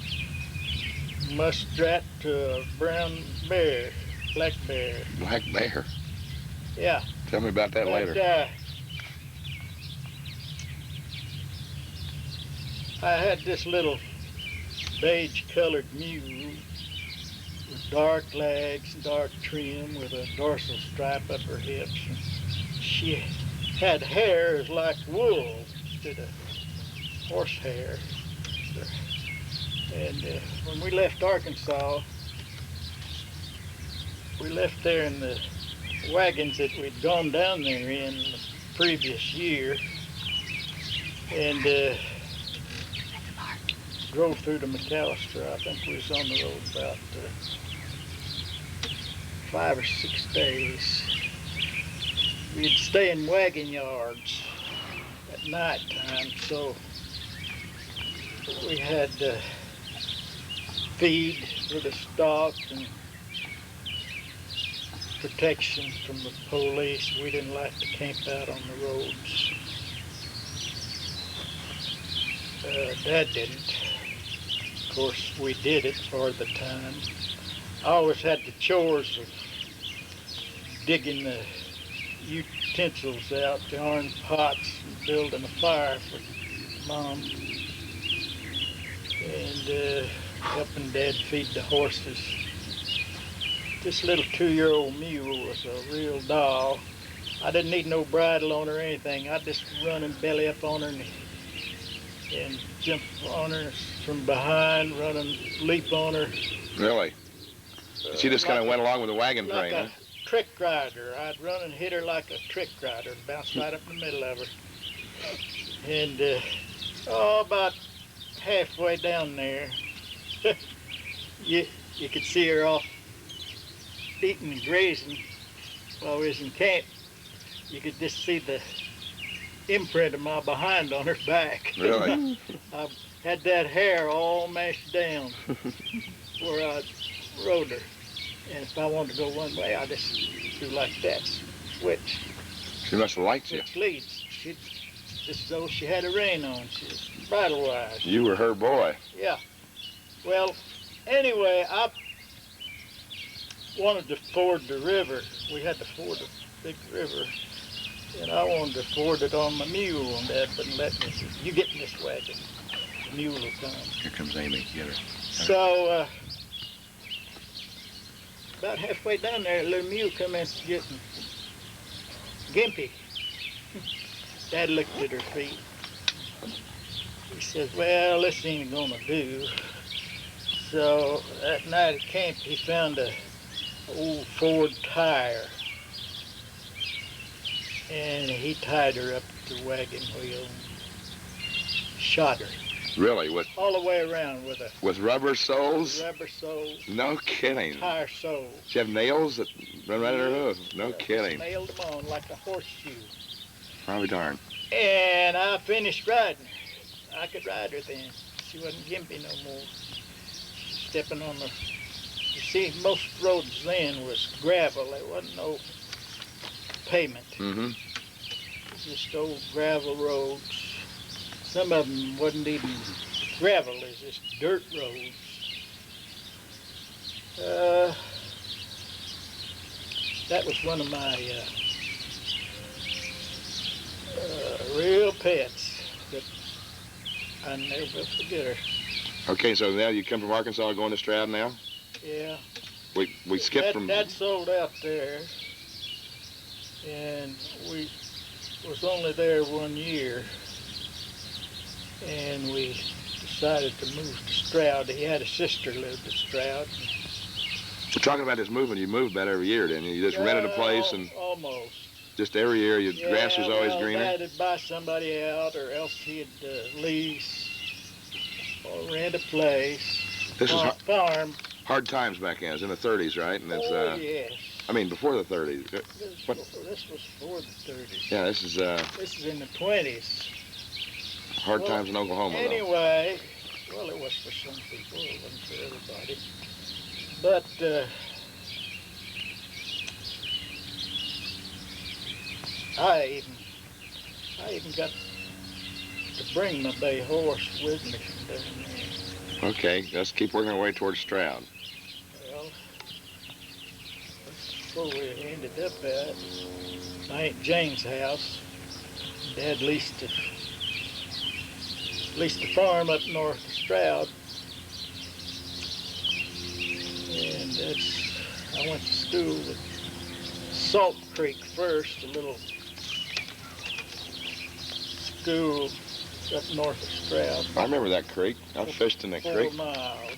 muskrat to a brown bear, black bear. Black bear. Yeah. Tell me about that later. I had this little beige-colored mule with dark legs, dark trim, with a dorsal stripe up her hips. And she had hairs like wool instead of horse hair. And when we left Arkansas, we left there in the wagons that we'd gone down there in the previous year, and drove through to McAllister. I think we was on the road about 5 or 6 days. We'd stay in wagon yards at night time, so we had feed for the stock and protection from the police. We didn't like to camp out on the roads. Dad didn't. Of course, we did it for the time. I always had the chores of digging the utensils out, the iron pots, and building a fire for Mom, and helping Dad feed the horses. This little 2-year-old mule was a real doll. I didn't need no bridle on her or anything. I'd just run and belly up on her and jump on her from behind, run and leap on her. Really? She just kind of went along with the wagon Like train, a trick rider. I'd run and hit her like a trick rider, bounce right up in the middle of her. And Oh, about halfway down there. you could see her off eating and grazing while we was in camp. You could just see the imprint of my behind on her back. Really? I had that hair all mashed down where I rode her. And if I wanted to go one way, I just do like that, switch. She must have liked you. Switch leads. She'd, just as though she had a rein on. She was bridle-wise. You were her boy. Yeah. Well, anyway, I wanted to ford the river. We had to ford a big river. And I wanted to ford it on my mule, and Dad wouldn't let me. He said, "You get in this wagon. The mule will come." Here comes Amy. Get her. So, about halfway down there, a little mule come in getting gimpy. Dad looked at her feet. He says, "Well, this ain't gonna do." So that night at camp, he found a old Ford tire, and he tied her up to the wagon wheel and shot her Really? With all the way around with a rubber soles? rubber sole, No kidding. tire sole. She have nails that run right in her hoof. No kidding. Nailed them on like a horseshoe. Probably darn. And I finished riding her. I could ride her then. She wasn't gimpy no more. Stepping on the, you see, most roads then was gravel. There wasn't no pavement. Mm-hmm. Just old gravel roads. Some of them wasn't even gravel. It was just dirt roads. That was one of my real pets that I never will forget her. Okay, so now you come from Arkansas going to Stroud now? Yeah. We skipped from... That sold out there, and we was only there 1 year, and we decided to move to Stroud. He had a sister lived at Stroud. We're talking about this moving. You moved about every year, didn't you? You just rented a place and almost. just every year your grass was always greener? Dad would buy somebody out, or else he'd lease or rent a place. This is farm. hard times back then. It was in the 30s, right? And it's, Yes. I mean, before the 30s. This What? was before the 30s. Yeah, this is This is in the 20s. hard times in Oklahoma, though. Anyway, well, it was for some people. It wasn't for everybody. But I even got to bring my bay horse with me from down there. Okay, let's keep working our way towards Stroud. Well, that's where we ended up at. My Aunt Jane's house. Dad leased the farm up north of Stroud. And I went to school at Salt Creek first, a little school up north of Stroud. I remember that creek. I fished in that 4 creek. miles.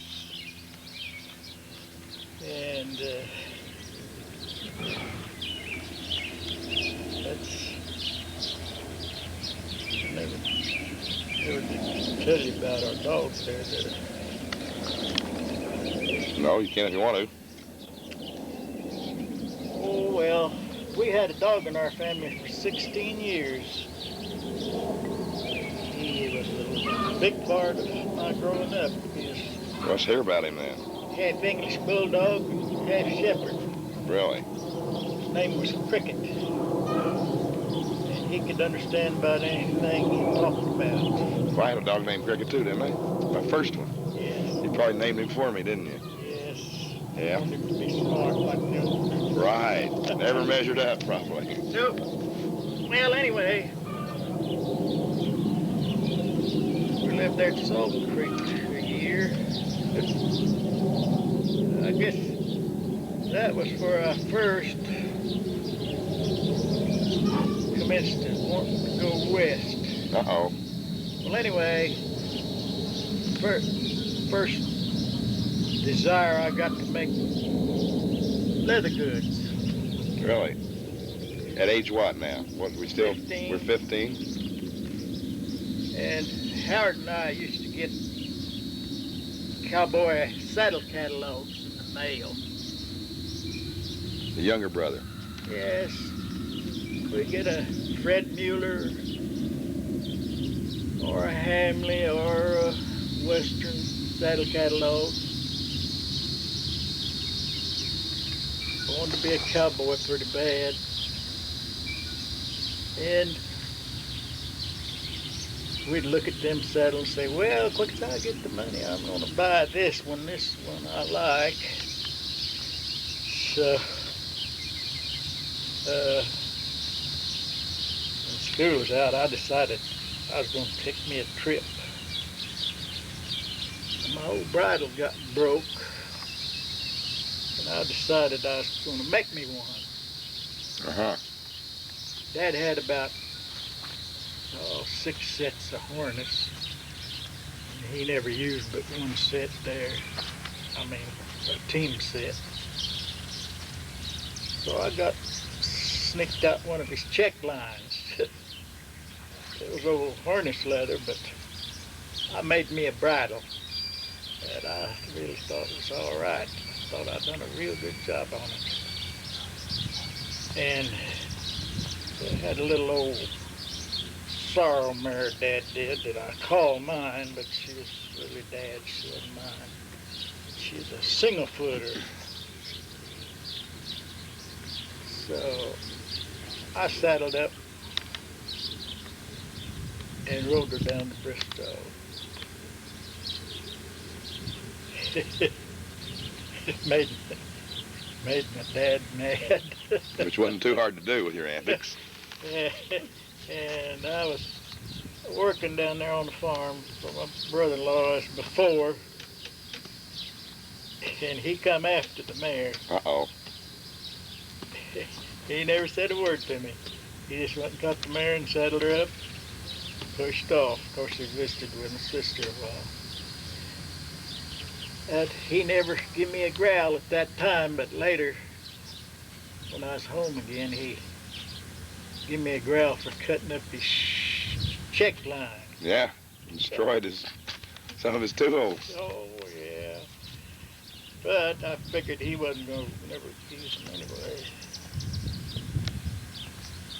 And that's, I never did tell you about our dogs there, did I? No, you can if you want to. Oh, well, we had a dog in our family for 16 years. He was a little big part of my growing up. He was Let's hear about him then. half English bulldog and half shepherd. Really? His name was Cricket. And he could understand about anything he talked about. Well, I had a dog named Cricket too, didn't I? My first one. Yes, You probably named him for me, didn't you? yes. Yeah. Wanted him to be smart like them. Right. Never measured up, probably. So, well, anyway, we lived there at Salt Creek for a year. I guess that was where I first commenced to wanting to go west. Uh-oh. Well, anyway, first desire I got to make leather goods. Really? At age what now? What, we still... 15. We're 15? And Howard and I used to get cowboy saddle catalogs in the mail. The younger brother. Yes, we get a Fred Mueller or a Hamley or a Western saddle catalog. I wanted to be a cowboy pretty bad. And we'd look at them saddles and say, well, quick as I get the money, I'm going to buy this one I like. So, when school was out, I decided I was going to take me a trip. And my old bridle got broke, and I decided I was going to make me one. Uh-huh. Dad had about 6 sets of harness. And he never used but one set there. I mean, a team set. So I sneaked out one of his check lines. It was old harness leather, but I made me a bridle that I really thought was all right. I thought I'd done a real good job on it. And it had a little old sorrel mare Dad did that I call mine, but she was really Dad's. She wasn't mine. She's a single footer. So I saddled up and rode her down to Bristol. It made my dad mad. Which wasn't too hard to do with your antics. And I was working down there on the farm for my brother-in-law as before, and he come after the mare. Uh-oh. He never said a word to me. He just went and caught the mare and saddled her up, pushed off. Of course, he visited with my sister a while. He never gave me a growl at that time, but later, when I was home again, he gave me a growl for cutting up his check line. Yeah, destroyed some of his tools. Oh, yeah. But I figured he wasn't going to never use them anyway.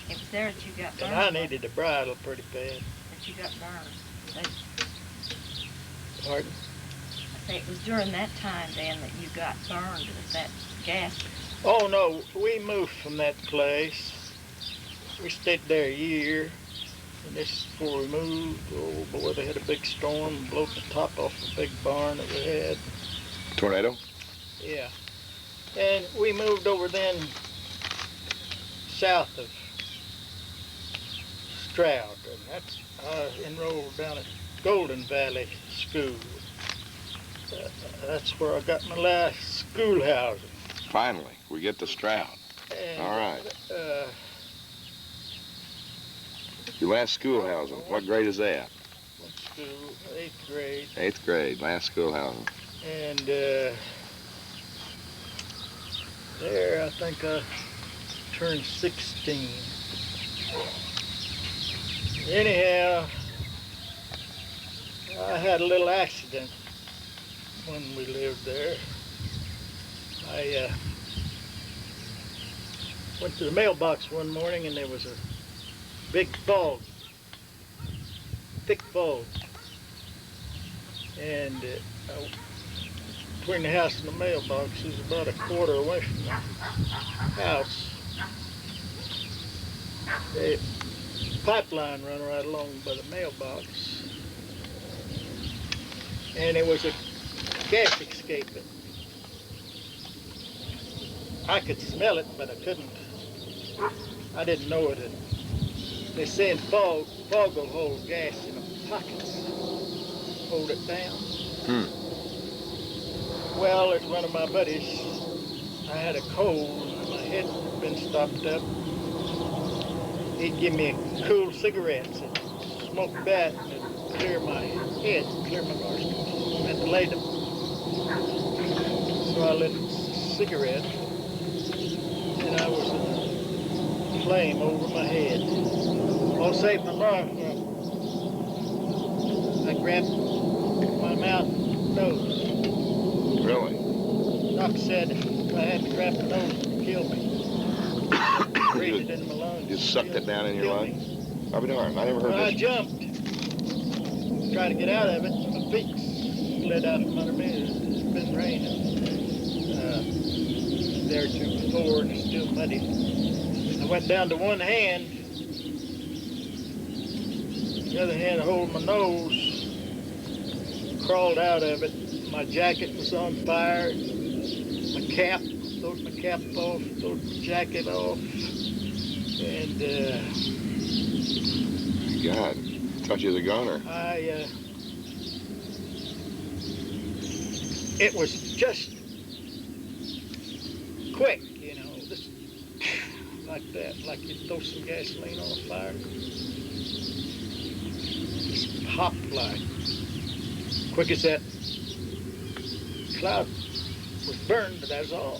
It was there that you got burned. And I needed a bridle pretty bad. That you got burned. Pardon? I say it was during that time, then, that you got burned with that gas. Oh, no, we moved from that place. We stayed there a year, and this is before we moved. Oh, boy, they had a big storm and blew the top off a big barn that we had. Tornado? Yeah. And we moved over then south of Stroud, and that's, I enrolled down at Golden Valley School. That's where I got my last schoolhousing. Finally, we get to Stroud. And, all right. Your last schoolhousing, what grade is that? Went to school, 8th grade. 8th grade, last schoolhousing. And there, I think I turned 16. Anyhow, I had a little accident when we lived there. I went to the mailbox one morning and there was a big fog, thick fog. And between the house and the mailbox is about a quarter away from the house. A pipeline run right along by the mailbox. And it was a gas escaping. I could smell it, but I couldn't. I didn't know it. They say fog will hold gas in the pockets. Hold it down. Well, there's one of my buddies. I had a cold and my head had been stopped up. He'd give me cool cigarettes and smoke that and it'd clear my head, clear my nostrils, ventilate them. So I lit a cigarette and I was in a flame over my head. I'll save my life. grabbed my mouth and nose. Really? Doc said if I had to grab my nose, it would kill me. Breathe it in my lungs. You sucked it down in your Kill lung? me. I'll be darned. I never heard When I this. jumped, tried to get out of it, my feet slid out from under me. It's been raining there too before, and it's still muddy. I went down to one hand, the other hand holding my nose, crawled out of it. My jacket was on fire. My cap, throwed my cap off, throwed my jacket off, and God, thought you was a goner. It was just quick, you know, just like that, like you throw some gasoline on a fire. Just popped like quick as that. Cloud was burned, but that's all.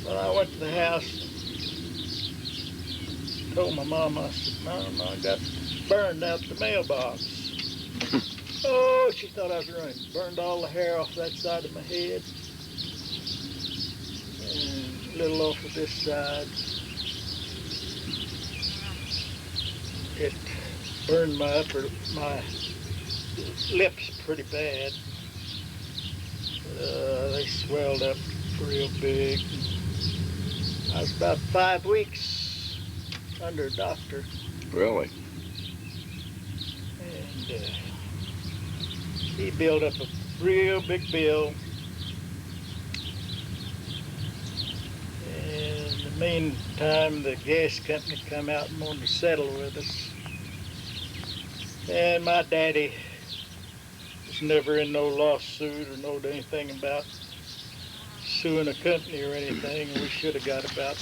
Well, I went to the house and told my mom, I said, Mom, I got burned out the mailbox. Oh, she thought I was running. Burned all the hair off that side of my head. And a little off of this side. It burned my lips pretty bad. They swelled up real big. I was about 5 weeks under a doctor. Really? And he built up a real big bill. And in the meantime, the gas company come out and wanted to settle with us. And my daddy was never in no lawsuit or knowed anything about suing a company or anything. And we should have got about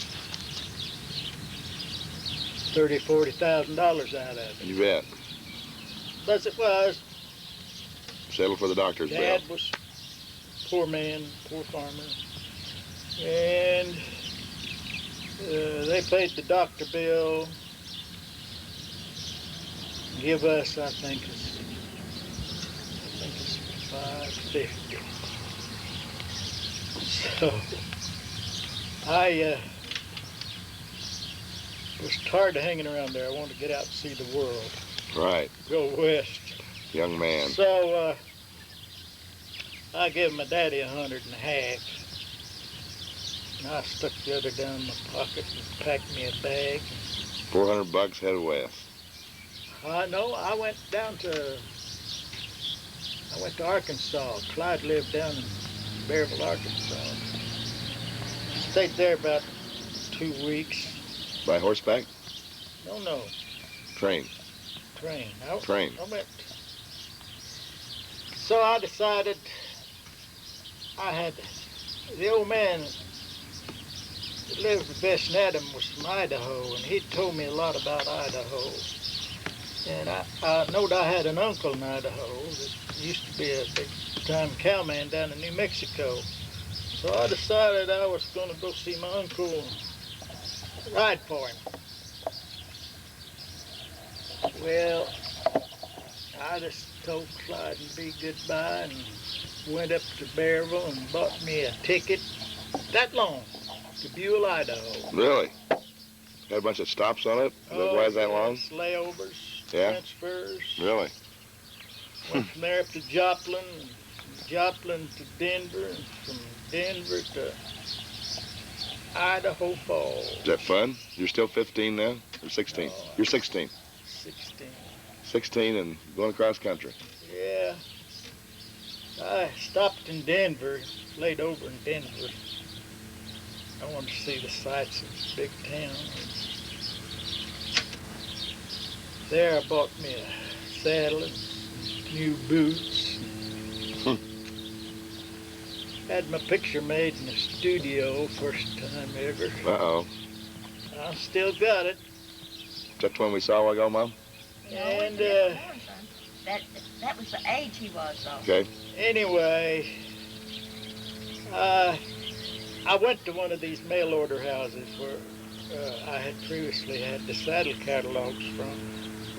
$30,000, $40,000 out of it. You bet. As it was, Settle for the doctor's bill. Dad was poor man, poor farmer, and they paid the doctor bill. Give us, I think it's $550. So I was tired of hanging around there. I wanted to get out and see the world. Right. Go west. Young man. So I gave my daddy $150, and I stuck the other down in my pocket and packed me a bag. $400 headed west. No, I went to Arkansas. Clyde lived down in Bearville, Arkansas. Stayed there about 2 weeks. By horseback? No, Train. train. Train. I went. So I decided the old man that lived with Bess and Adam was from Idaho, and he told me a lot about Idaho. And I knowed I had an uncle in Idaho that used to be a big-time cowman down in New Mexico. So I decided I was going to go see my uncle and ride for him. Well, I just told Clyde and be goodbye and went up to Bearville and bought me a ticket that long to Buell, Idaho. Really? Had a bunch of stops on it? Why is that long? Layovers, Yeah. transfers. Really? Went from there up to Joplin, and from Joplin to Denver, and from Denver to Idaho Falls. Is that fun? You're still 15 now? Or 16? No, You're 16. 16. 16 and going across country. Yeah. I stopped in Denver, laid over in Denver. I wanted to see the sights of the big town. There I bought me a saddle and new boots. Had my picture made in the studio, first time ever. Uh-oh. I still got it. Is that the one we saw a while ago, Mom? And that was the age he was, though. Okay. anyway, I went to one of these mail order houses where I had previously had the saddle catalogs from.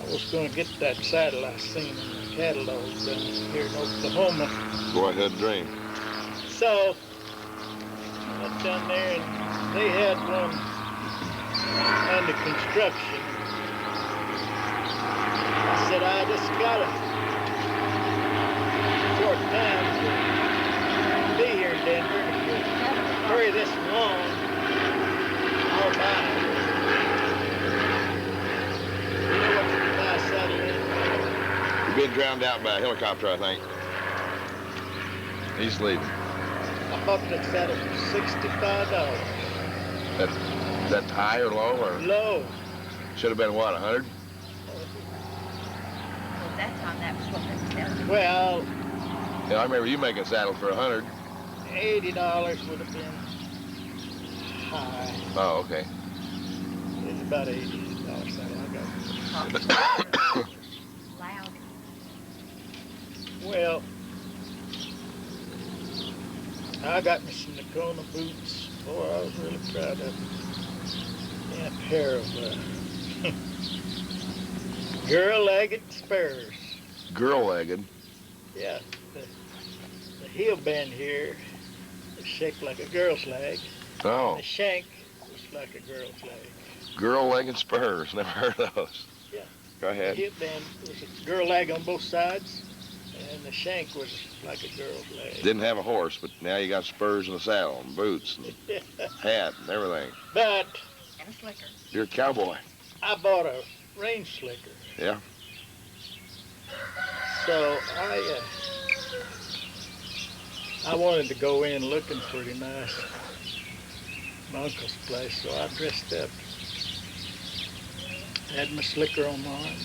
I was going to get that saddle I seen in the catalog down here in Oklahoma. Boy, had a dream. So I went down there and they had one under construction. I said, I just got a short time to be here in Denver. If you hurry this along, I'll buy it. You know what you buy a saddle in? You're being drowned out by a helicopter, I think. He's leaving. I bought that saddle for $65. That's high or low, or Low. should have been what, 100? At that time, that was what they were selling. Well, Yeah, I remember you making a saddle for 100. $80 would have been high. Oh, okay. It's about $80 saddle I got. Loud. Well, I got me some Nakona boots. Boy, I was really proud of them. And a pair of girl-legged spurs. Girl-legged. Yeah, the heel bend here is shaped like a girl's leg. Oh, The shank was like a girl's leg. girl-legged spurs. Never heard of those. Yeah. Go The ahead. heel bend was a girl leg on both sides, and the shank was like a girl's leg. Didn't have a horse, but now you got spurs and a saddle and boots and hat and everything. But And a slicker. You're a cowboy. I bought a range slicker. Yeah. So I wanted to go in looking pretty nice. My uncle's place, so I dressed up. Had my slicker on mine,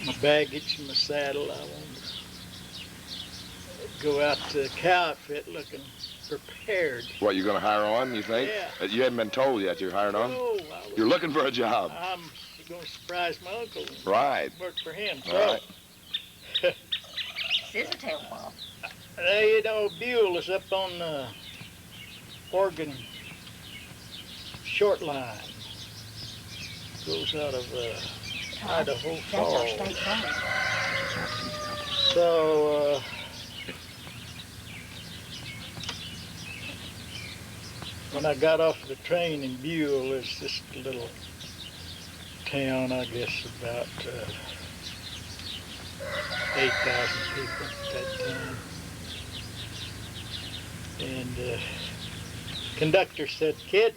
my baggage and my saddle. I wanted to go out to the cow outfit looking prepared. What, you're going to hire on, you think? Yeah. You haven't been told yet you're hired on? Oh, You're looking for a job. I'm going to surprise my uncle and Right. work for him. So, Right. Scissor tail ball. you know, Buell is up on the Oregon short line. Goes out of Idaho That's our Falls. state park. So, when I got off the train in Buell, it's just a little town, I guess, about 8,000 people at that time. And conductor said, "Kid,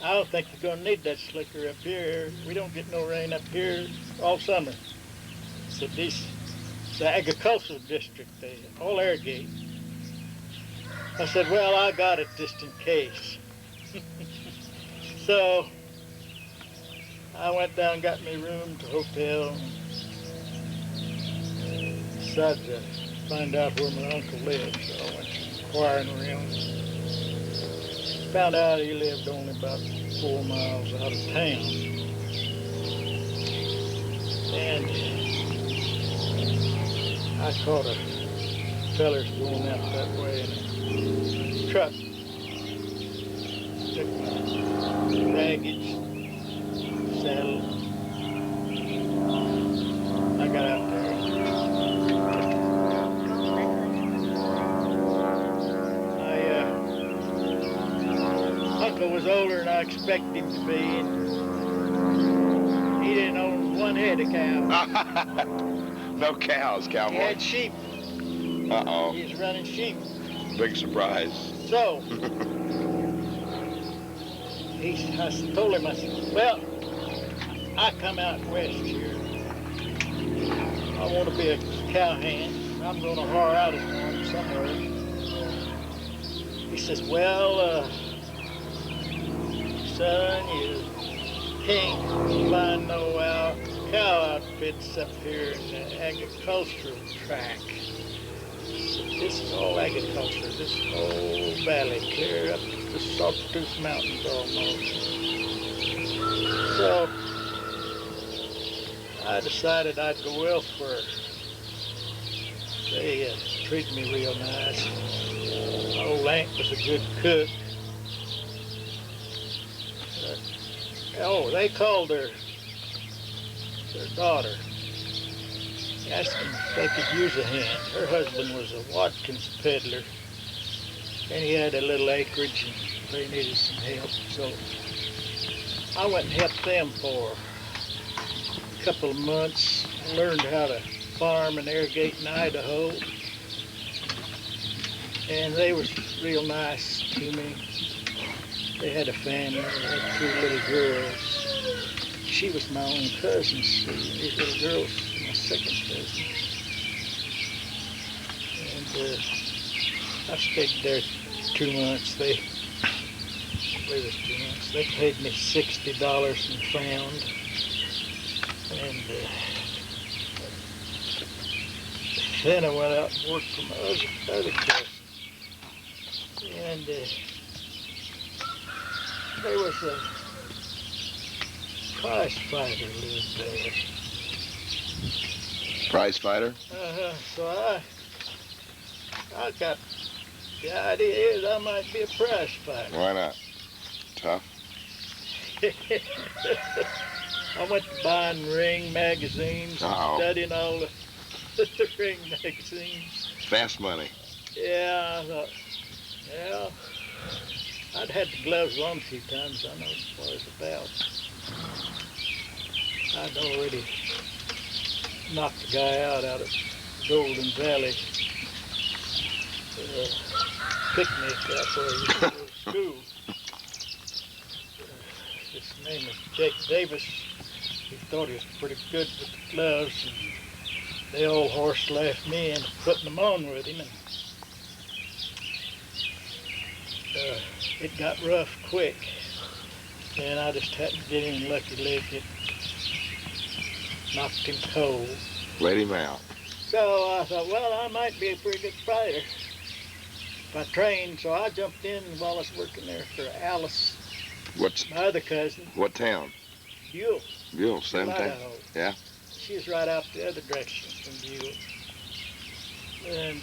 I don't think you're gonna need that slicker up here. We don't get no rain up here all summer." I said, "This is the agricultural district, they all irrigate." I said, "Well, I got it just in case." So I went down, got me room to hotel, and decided to find out where my uncle lived. So I went inquiring around. Found out he lived only about 4 miles out of town. And I caught a feller's going out that way in a truck. Took my baggage, saddle. I got out there. My uncle was older than I expected him to be, and he didn't own one head of cow. No cows, He cowboy. had sheep. Uh-oh. He was running sheep. Big surprise. So, I told him, I said, "Well, I come out west here. I want to be a cowhand. I'm going to hire out as one somewhere." He says, "Well, son, you can't find no cow outfits up here in the agricultural track. This is all agriculture, this whole valley, clear up to the Sawtooth Mountains almost." So I decided I'd go elsewhere. They treated me real nice. My old aunt was a good cook. They called her their daughter, asking if they could use a hand. Her husband was a Watkins peddler, and he had a little acreage, and they needed some help. So I went and helped them for a couple of months, learned how to farm and irrigate in Idaho, and they was real nice to me. They had a family, they had 3 little girls. She was my own cousin, so these little girls were my second cousin. And I stayed there 2 months. I believe it was 2 months. They paid me $60 and found. And then I went out and worked for my other cousin. And there was a prize fighter lived there. Prize fighter? So I got the idea is I might be a prize fighter. Why not? Tough. I went to buying ring magazines, and studying all the ring magazines. Fast money. Yeah, I thought, yeah, I'd had the gloves on a few times. I know what it's about. I'd already knocked a guy out of Golden Valley picnic out where he used to go to school. His name was Jake Davis. He thought he was pretty good with the gloves, and the old horse left me and putting them on with him. And it got rough quick, and I just happened to get him lucky lick. It knocked him cold. Let him out. So I thought, well, I might be a pretty good fighter if I trained. So I jumped in while I was working there for Alice, my other cousin. What town? Buell. Buell, same town. Idaho. Yeah. She was right out the other direction from Buell. And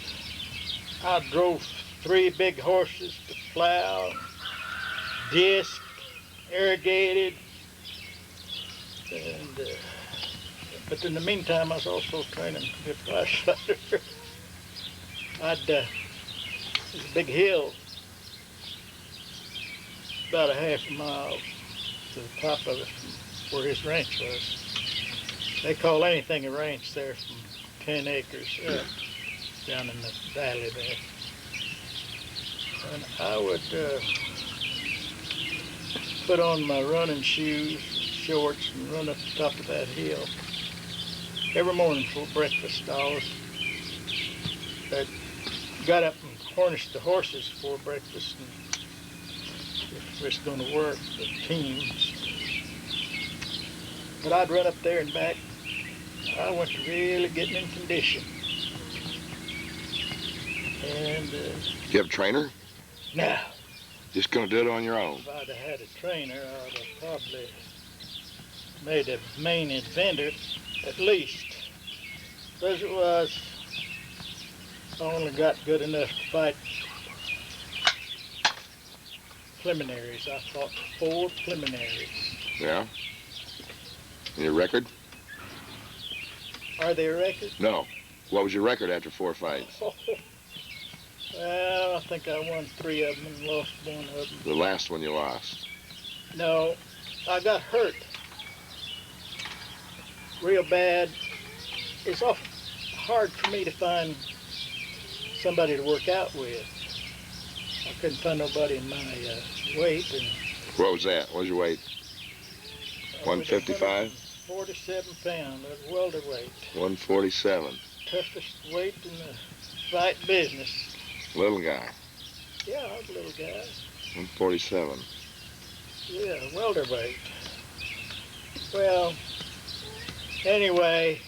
I drove 3 big horses to plow, disc, irrigated, and but in the meantime I was also training to be a prize fighter. There's a big hill about a half a mile to the top of it from where his ranch was. They call anything a ranch there from 10 acres up down in the valley there. And I would put on my running shoes, shorts, and run up the top of that hill. Every morning for breakfast, I got up and harnessed the horses for breakfast, and if it's going to work, the teams. But I'd run up there and back. I went to really getting in condition. And You have a trainer? now, Just gonna do it on your own? if I'd have had a trainer, I'd have probably made a main eventer at least. As it was, I only got good enough to fight preliminaries. I fought 4 preliminaries. Yeah. And your record? Are they a record? No. What was your record after 4 fights? Well, I think I won 3 of them and lost 1 of them. The last one you lost. No, I got hurt real bad. It's awful hard for me to find somebody to work out with. I couldn't find nobody in my weight. And What was that? What was your weight? 155? 47 pounds, that's welterweight. 147. Toughest weight in the fight business. Little guy. Yeah, I was a little guy. 147. Yeah, welterweight. Well, anyway,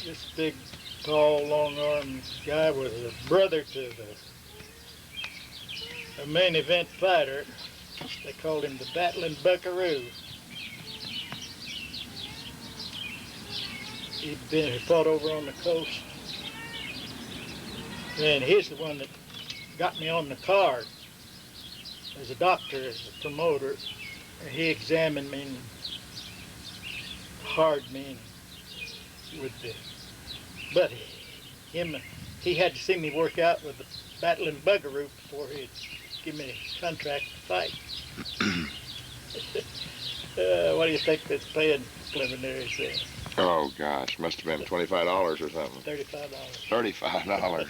this big, tall, long-armed guy was a brother to the main event fighter. They called him the Battling Buckaroo. He fought over on the coast. And he's the one that got me on the card. As a doctor, as a promoter, he examined me and hard me and with the buddy. He had to see me work out with the battling buckaroo before he'd give me a contract to fight. What do you think that's paying preliminaries there? Oh, gosh. Must have been $25 or something. $35. $35.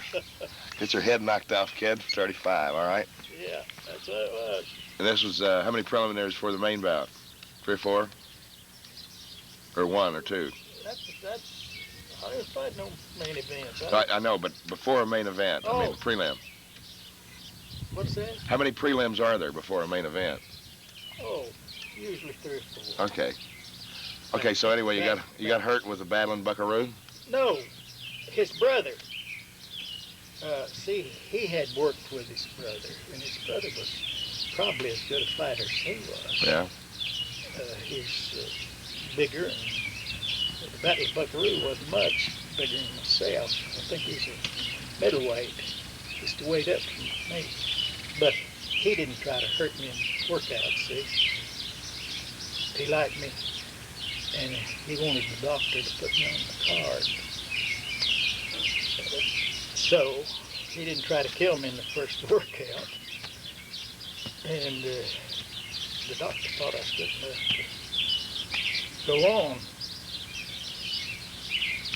Get your head knocked off, kid, for 35, all right? Yeah, that's what it was. And this was, how many preliminaries for the main bout? 3 or 4? Or 1 or 2? That's I didn't fight no main events. I know, but before a main event, I mean, Oh. prelim. What's that? How many prelims are there before a main event? Oh, usually 3 or 4. Okay. Okay, so anyway, you got hurt with a battling buckaroo? No, his brother. See, he had worked with his brother, and his brother was probably as good a fighter as he was. Yeah. He's bigger, and the battle buckaroo wasn't much bigger than myself. I think he's a middleweight, just a weight up from me. But he didn't try to hurt me in workouts, see. He liked me, and he wanted the doctor to put me on the card. So he didn't try to kill me in the first workout. And the doctor thought I was good enough to go on.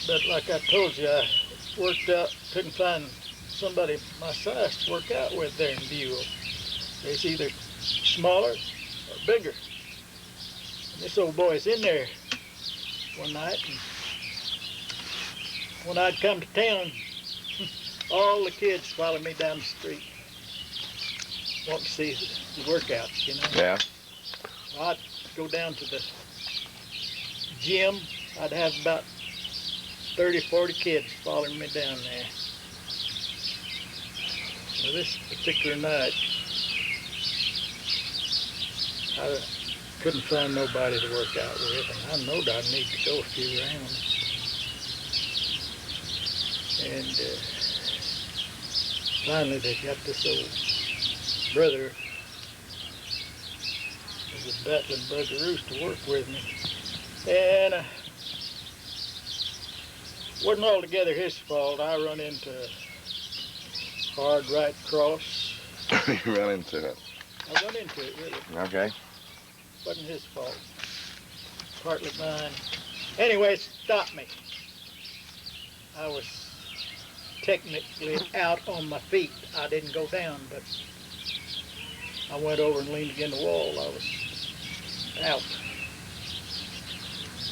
But like I told you, I worked out, couldn't find somebody my size to work out with there in Buell. There's either smaller or bigger. And this old boy's in there one night, and when I'd come to town, all the kids followed me down the street, wanting to see the workouts, you know. Yeah. I'd go down to the gym. I'd have about 30, 40 kids following me down there. So this particular night, I couldn't find nobody to work out with, and I knowed I'd need to go a few rounds. And finally they got this old brother of the battling buckaroos to work with me. And wasn't altogether his fault. I run into a hard right cross. You ran into it. I run into it, really. Okay. Wasn't his fault. Partly mine. Anyway, it stopped me. I was technically out on my feet. I didn't go down, but I went over and leaned against the wall. I was out.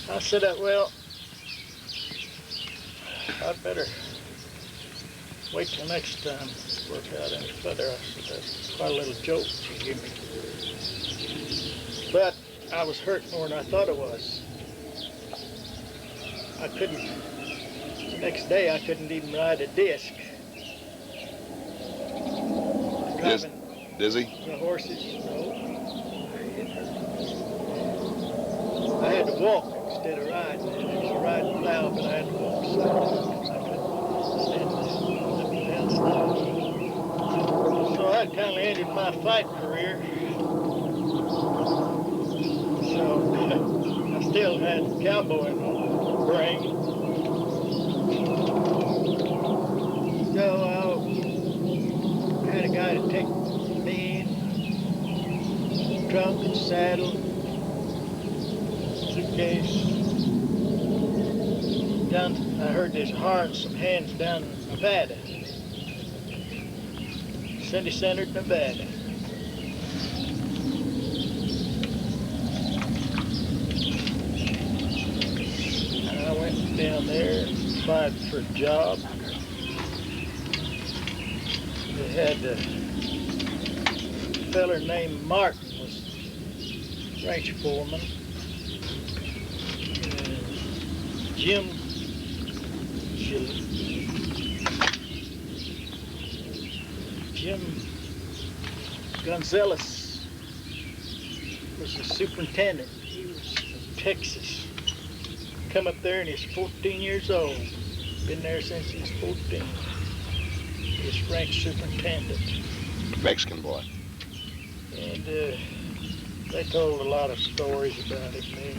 I said, well, I'd better wait till next time to work out any further. I said, that's quite a little joke you give me. But I was hurt more than I thought I was. I couldn't, the next day I couldn't even ride a disc. Driving Dizzy? the horses, no. I had to walk instead of riding. It was a riding plow, but I had to walk sideways. I couldn't stand up and down the. So that kind of ended my fight career. So I still had cowboy brain. So I had a guy to take me in, trunk and saddle, suitcase. Down, I heard there's heart, some hands down in Nevada. City Center, Nevada. And I went down there, applied for a job. They had a feller named Martin was ranch foreman. Jim Gonzalez was the superintendent. He was from Texas. Come up there and he's 14 years old. Been there since he was 14. He's ranch superintendent. Mexican boy. And they told a lot of stories about him there,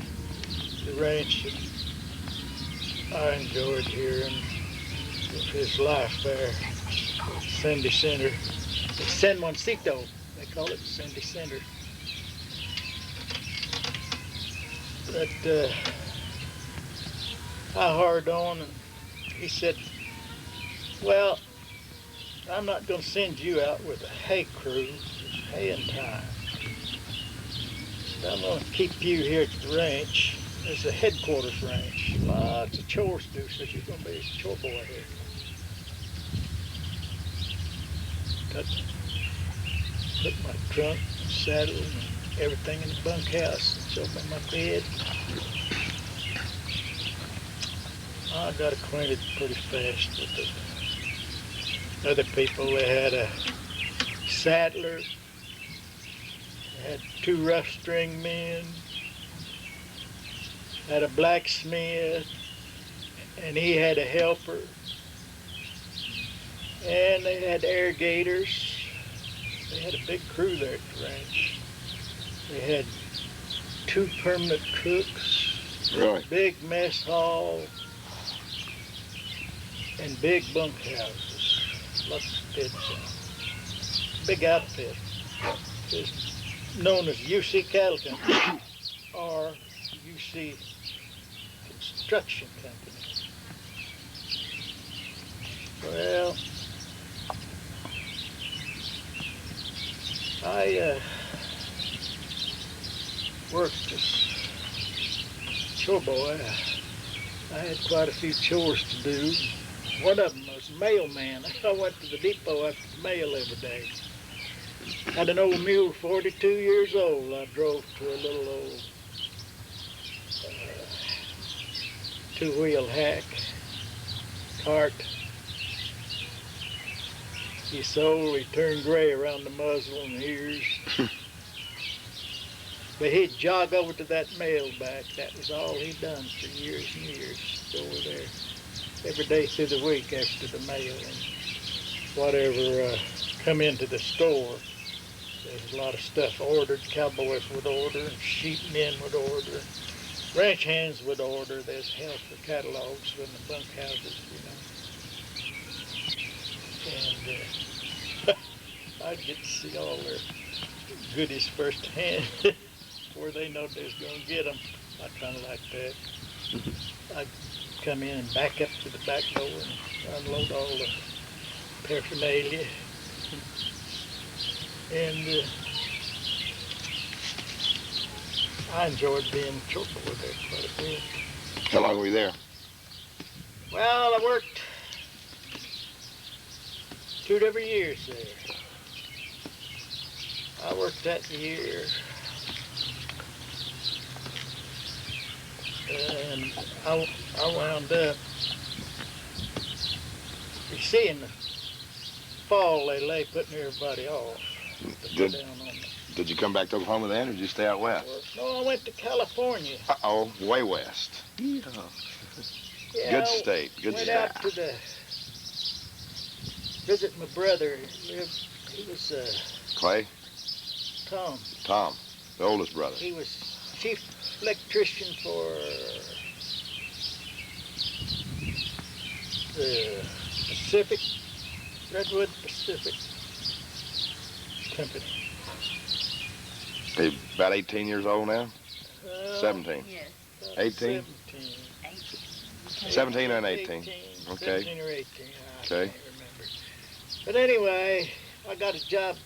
the ranch. I enjoyed hearing of his life there at Sandy Center. San Juancito, they call it Sandy Center. But I hard on, and he said, well, I'm not going to send you out with a hay crew. It's haying time. I'm going to keep you here at the ranch. There's a headquarters ranch. Lots of chores to do, so you're going to be a chore boy here. Put my trunk, saddle, and everything in the bunkhouse, and showed me my bed. I got acquainted pretty fast with the other people. They had a saddler, they had 2 rough string men, had a blacksmith, and he had a helper, and they had irrigators. They had a big crew there at the ranch. They had 2 permanent cooks, Really? big mess hall, and big bunkhouses. Lots of beds. Big outfit. It's known as UC Cattle Company or UC Construction Company. Well, I worked as chore boy. I had quite a few chores to do. One of them was mailman. I went to the depot after the mail every day. Had an old mule, 42 years old. I drove to a little old 2-wheel hack cart. He slowly turned gray around the muzzle and the ears. But he'd jog over to that mail back. That was all he'd done for years and years. Go over there every day through the week after the mail and whatever come into the store. There's a lot of stuff ordered. Cowboys would order, and sheep men would order, ranch hands would order. There's hell for catalogs in the bunkhouses, you know. And I'd get to see all their goodies firsthand before they know they was going to get them. I kind of like that. I'd come in and back up to the back door and unload all the paraphernalia. And I enjoyed being a chore boy there quite a bit. How long were you there? Well, I worked 2 different years there. I worked that year, and I wound up, you see, in the fall they lay putting everybody off. Did you come back to Oklahoma then, or did you stay out west? No, I went to California. Uh-oh, way west. Yeah, Good state, good went state. out to visit my brother. He was Clay? Tom. Tom, the oldest brother. He was chief electrician for the Pacific, Redwood Pacific Company. He's about 18 years old now? 17? Yes. 18? 17 and 18. Okay. 17 or 18, I Okay. can't remember. But anyway, I got a job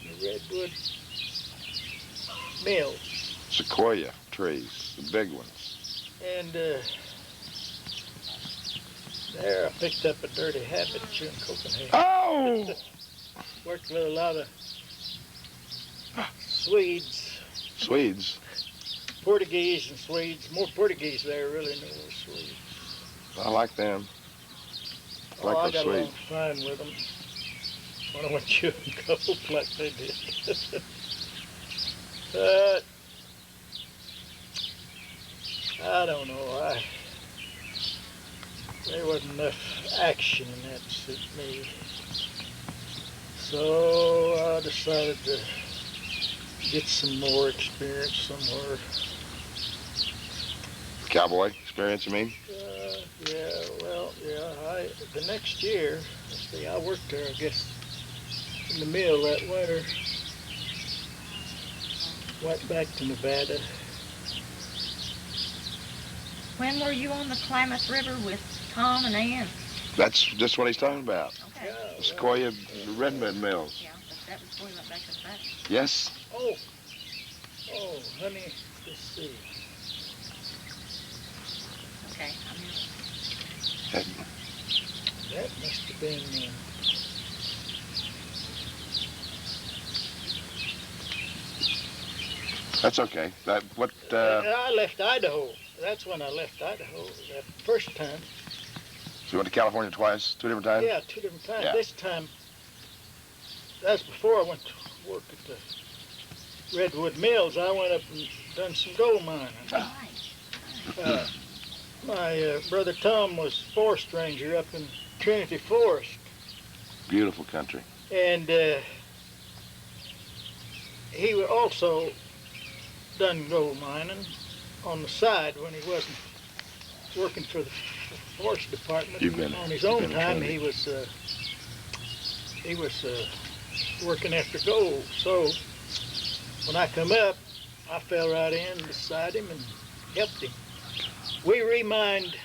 in the Redwood Mill. Sequoia trees, the big ones. And there I picked up a dirty habit chewing Copenhagen. Oh! Worked with a lot of Swedes. Swedes. Portuguese and Swedes. More Portuguese there really than there were Swedes. I like them. I like I those got along Swedes. fine with them when I went chewing coke like they did. But I don't know. There wasn't enough action in that to suit me. So I decided to get some more experience somewhere. Cowboy experience, you mean? Yeah, Yeah, well, the next year, let's see, I worked there, I guess, in the mill that winter. Went back to Nevada. When were you on the Klamath River with Tom and Ann? That's just what he's talking about. Okay. Yeah, The Sequoia Redbud Mills. Yeah, but that was before you went back to Nevada. Yes. Oh, honey, let's see. Okay, I'm here. That must have been, That's okay. I left Idaho. That's when I left Idaho, that first time. So you went to California twice, 2 different times? Yeah, 2 different times. Yeah. This time, that's before I went to work at the Redwood Mills. I went up and done some gold mining. Nice. My brother Tom was forest ranger up in Trinity Forest. Beautiful country. And he also done gold mining on the side when he wasn't working for the forest department. You've been on his own you've been time. Trinity. He was working after gold. So when I come up, I fell right in beside him and helped him. We remined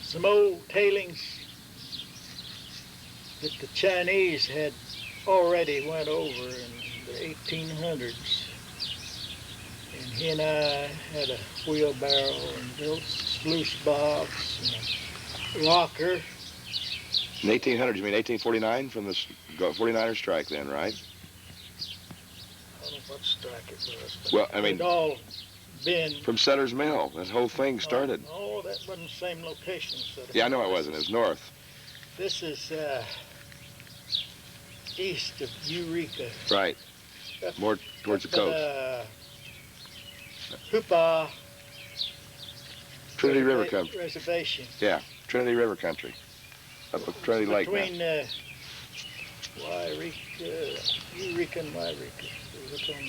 some old tailings that the Chinese had already went over in the 1800s. And he and I had a wheelbarrow and built a sluice box and a rocker. In 1800, you mean 1849 from the 49er strike then, right? I don't know what strike it was, but Well, I mean, it'd all been... from Sutter's Mill, that whole thing started. No, that wasn't the same location. Yeah, I know it wasn't. It was north. This is east of Eureka. Right. Up- More towards the up coast. at, Hoopa Trinity River country. Reservation. Yeah, Trinity River country. Up at Trinity Lake now. Between Eureka and Wairika. It was up on,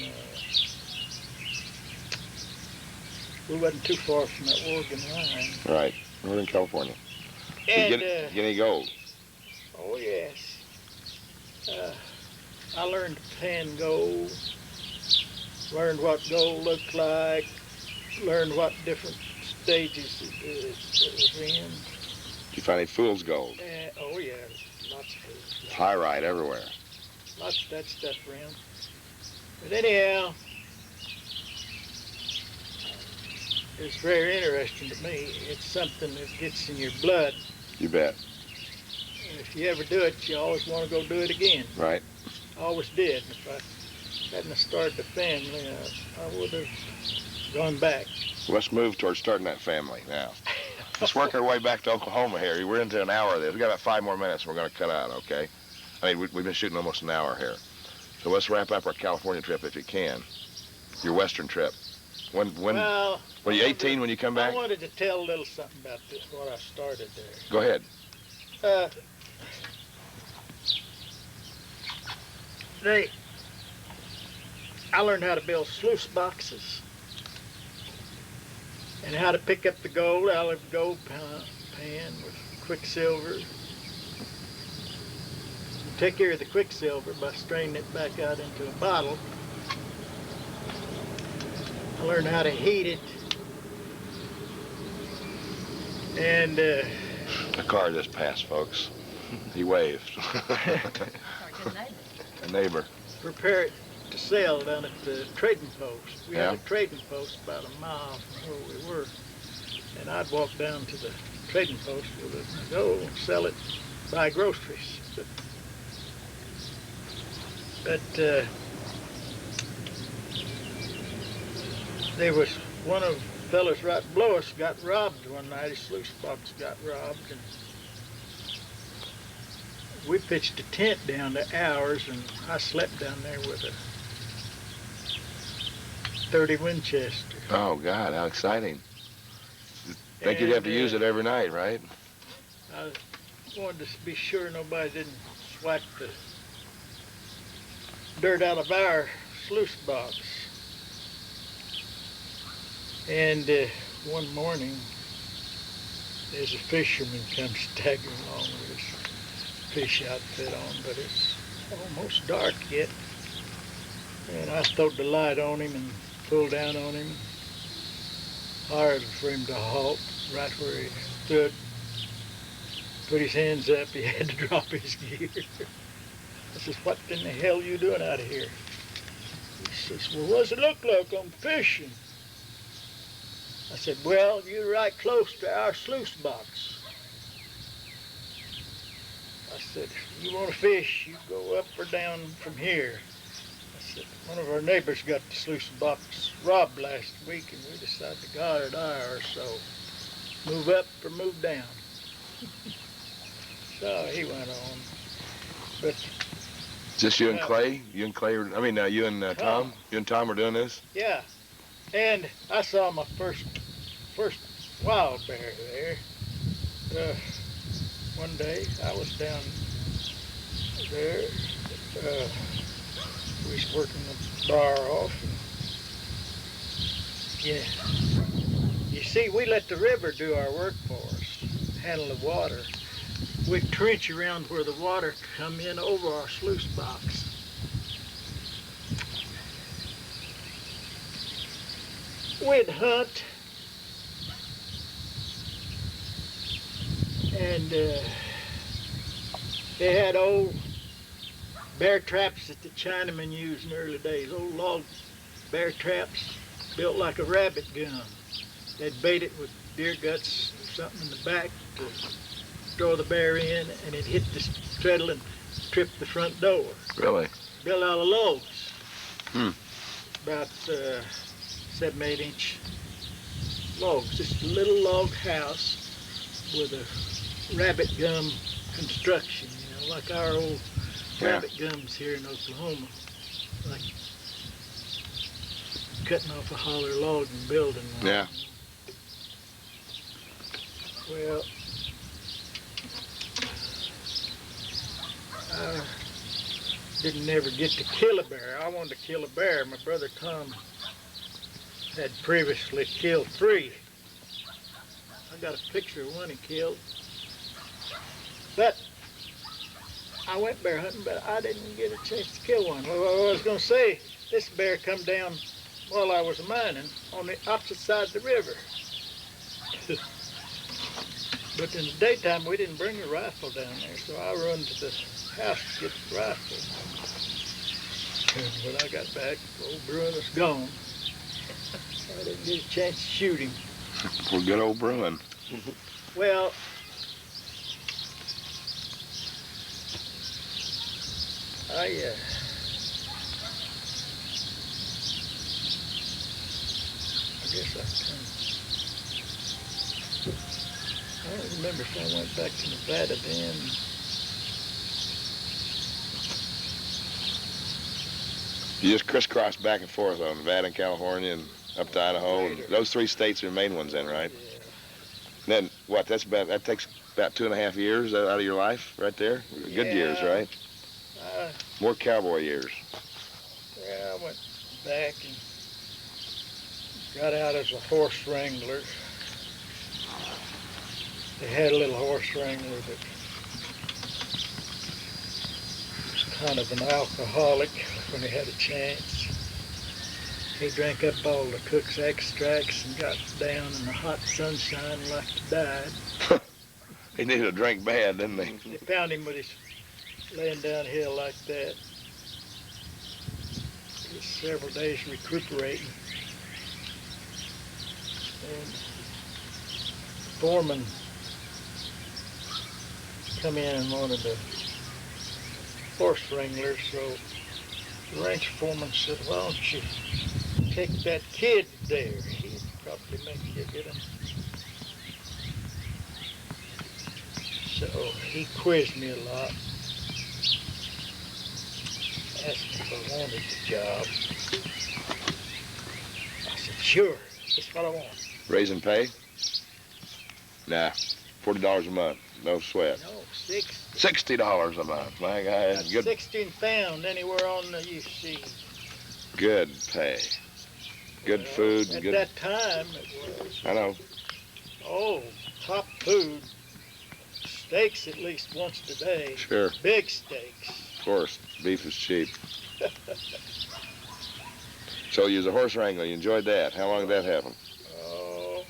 we wasn't too far from that Oregon line. Right, Northern California. And, Guinea gold. oh yes. I learned to pan gold, learned what gold looked like, learned what different stages it was in. Did you find any fool's gold? Oh yeah, lots of food. Pyrite everywhere. Lots of that stuff around. But anyhow, it's very interesting to me. It's something that gets in your blood. You bet. And if you ever do it, you always want to go do it again. Right. I always did. If I hadn't started the family, I would have gone back. Let's move towards starting that family now. Let's work our way back to Oklahoma here. We're into an hour of this. We've got about 5 more minutes and we're going to cut out, okay? I mean, we've been shooting almost an hour here. So let's wrap up our California trip if you can. Your Western trip. When Well, were you 18 when you come back? I wanted to tell a little something about this, what I started there. Go ahead. I learned how to build sluice boxes and how to pick up the gold out of the gold pan with quicksilver. Take care of the quicksilver by straining it back out into a bottle. I learned how to heat it. And The car just passed, folks. He waved. A neighbor. prepare it to sell down at the trading post. We Yeah. had a trading post about a mile from where we were. And I'd walk down to the trading post with it and go and sell it, buy groceries. But there was one of the fellas right below us got robbed one night. His sluice box got robbed, and we pitched a tent down to ours, and I slept down there with a .30 Winchester. Oh, God, how exciting. Think you'd have to use it every night, right? I wanted to be sure nobody didn't swipe the dirt out of our sluice box. And one morning, there's a fisherman comes staggering along with his fish outfit on, but it's almost dark yet. And I throwed the light on him and pulled down on him, hollered for him to halt right where he stood. Put his hands up, he had to drop his gear. I says, what in the hell are you doing out of here? He says, well, what does it look like? I'm fishing. I said, well, you're right close to our sluice box. I said, if you want to fish, you go up or down from here. I said, one of our neighbors got the sluice box robbed last week, and we decided to guard an hour or so. Move up or move down. So he went on. But Is this you and Clay? You and Clay, you and Tom? You and Tom were doing this? yeah, and I saw my first wild bear there. One day I was down there. We was working the bar off. And, yeah, you see, we let the river do our work for us, handle the water. We'd trench around where the water come in over our sluice box. We'd hunt, and they had old bear traps that the Chinamen used in the early days, old log bear traps built like a rabbit gun. They'd bait it with deer guts or something in the back to throw the bear in, and it hit the treadle and trip the front door. Really? Built out of logs. Hmm. About 7, 8 inch logs. Just a little log house with a rabbit gum construction, like our old rabbit gums here in Oklahoma. Like cutting off a holler log and building one. Yeah. Well, I didn't ever get to kill a bear. I wanted to kill a bear. My brother Tom had previously killed 3. I got a picture of one he killed. But I went bear hunting, but I didn't get a chance to kill one. Well, I was going to say, this bear come down while I was mining on the opposite side of the river. But in the daytime, we didn't bring a rifle down there, so I run to the house to get the rifle. And when I got back, old Bruin was gone. I didn't get a chance to shoot him. Poor good old Bruin. Well, I guess I don't remember if I went back to Nevada then. You just crisscrossed back and forth on Nevada and California and up to Idaho. And those 3 states are the main ones then, right? Yeah. Then what? That takes about 2.5 years out of your life, right there. Good years, right? More cowboy years. Yeah, I went back and got out as a horse wrangler. They had a little horse wrangler that was kind of an alcoholic when he had a chance. He drank up all the cook's extracts and got down in the hot sunshine like he died. He needed a drink bad, didn't he? They found him with his laying downhill like that. Just several days recuperating. And the foreman come in and wanted a horse wrangler, so the ranch foreman said, why don't you take that kid there? He'd probably make you a good one. So he quizzed me a lot. Asked me if I wanted the job. I said, sure, that's what I want. Raising pay? Nah, $40 a month, no sweat. No, 60. $60 a month, my guy. That's Good, 16 pound anywhere on the UC. good pay. Good food. At Good. that time, it was. I know. Oh, top food. Steaks at least once a day. Sure. Big steaks. Of course. Beef is cheap. So you was a horse wrangler. You enjoyed that. How long did that happen? Oh,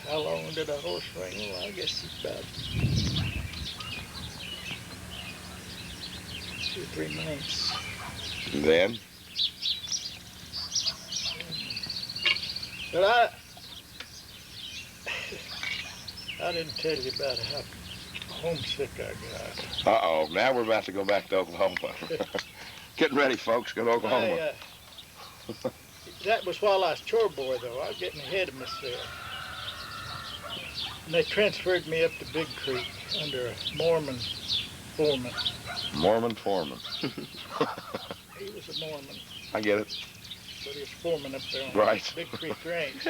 how long did a horse wrangle? I guess it's about 2 or 3 months. And then? But I didn't tell you about how homesick I got. Uh-oh. Now we're about to go back to Oklahoma. Getting ready, folks. Go to Oklahoma. That was while I was chore boy, though. I was getting ahead of myself. And they transferred me up to Big Creek under a Mormon foreman. Mormon foreman. He was a Mormon, I get it. but he was foreman up there on Right. Big Creek Range.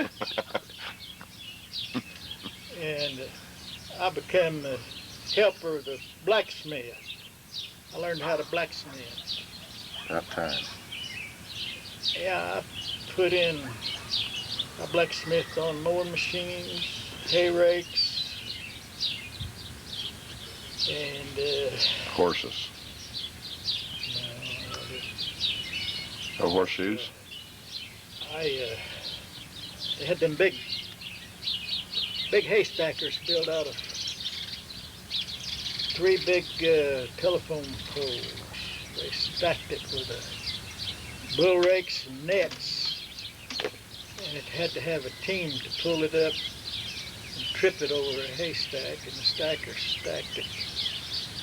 And I became the helper of the blacksmith. I learned how to blacksmith. About time. Yeah, I put in, I blacksmithed on mowing machines, hay rakes, and Horses. No horseshoes? they had them big hay stackers built out of 3 big telephone poles. They stacked it with bull rakes and nets, and it had to have a team to pull it up and trip it over a haystack, and the stackers stacked it.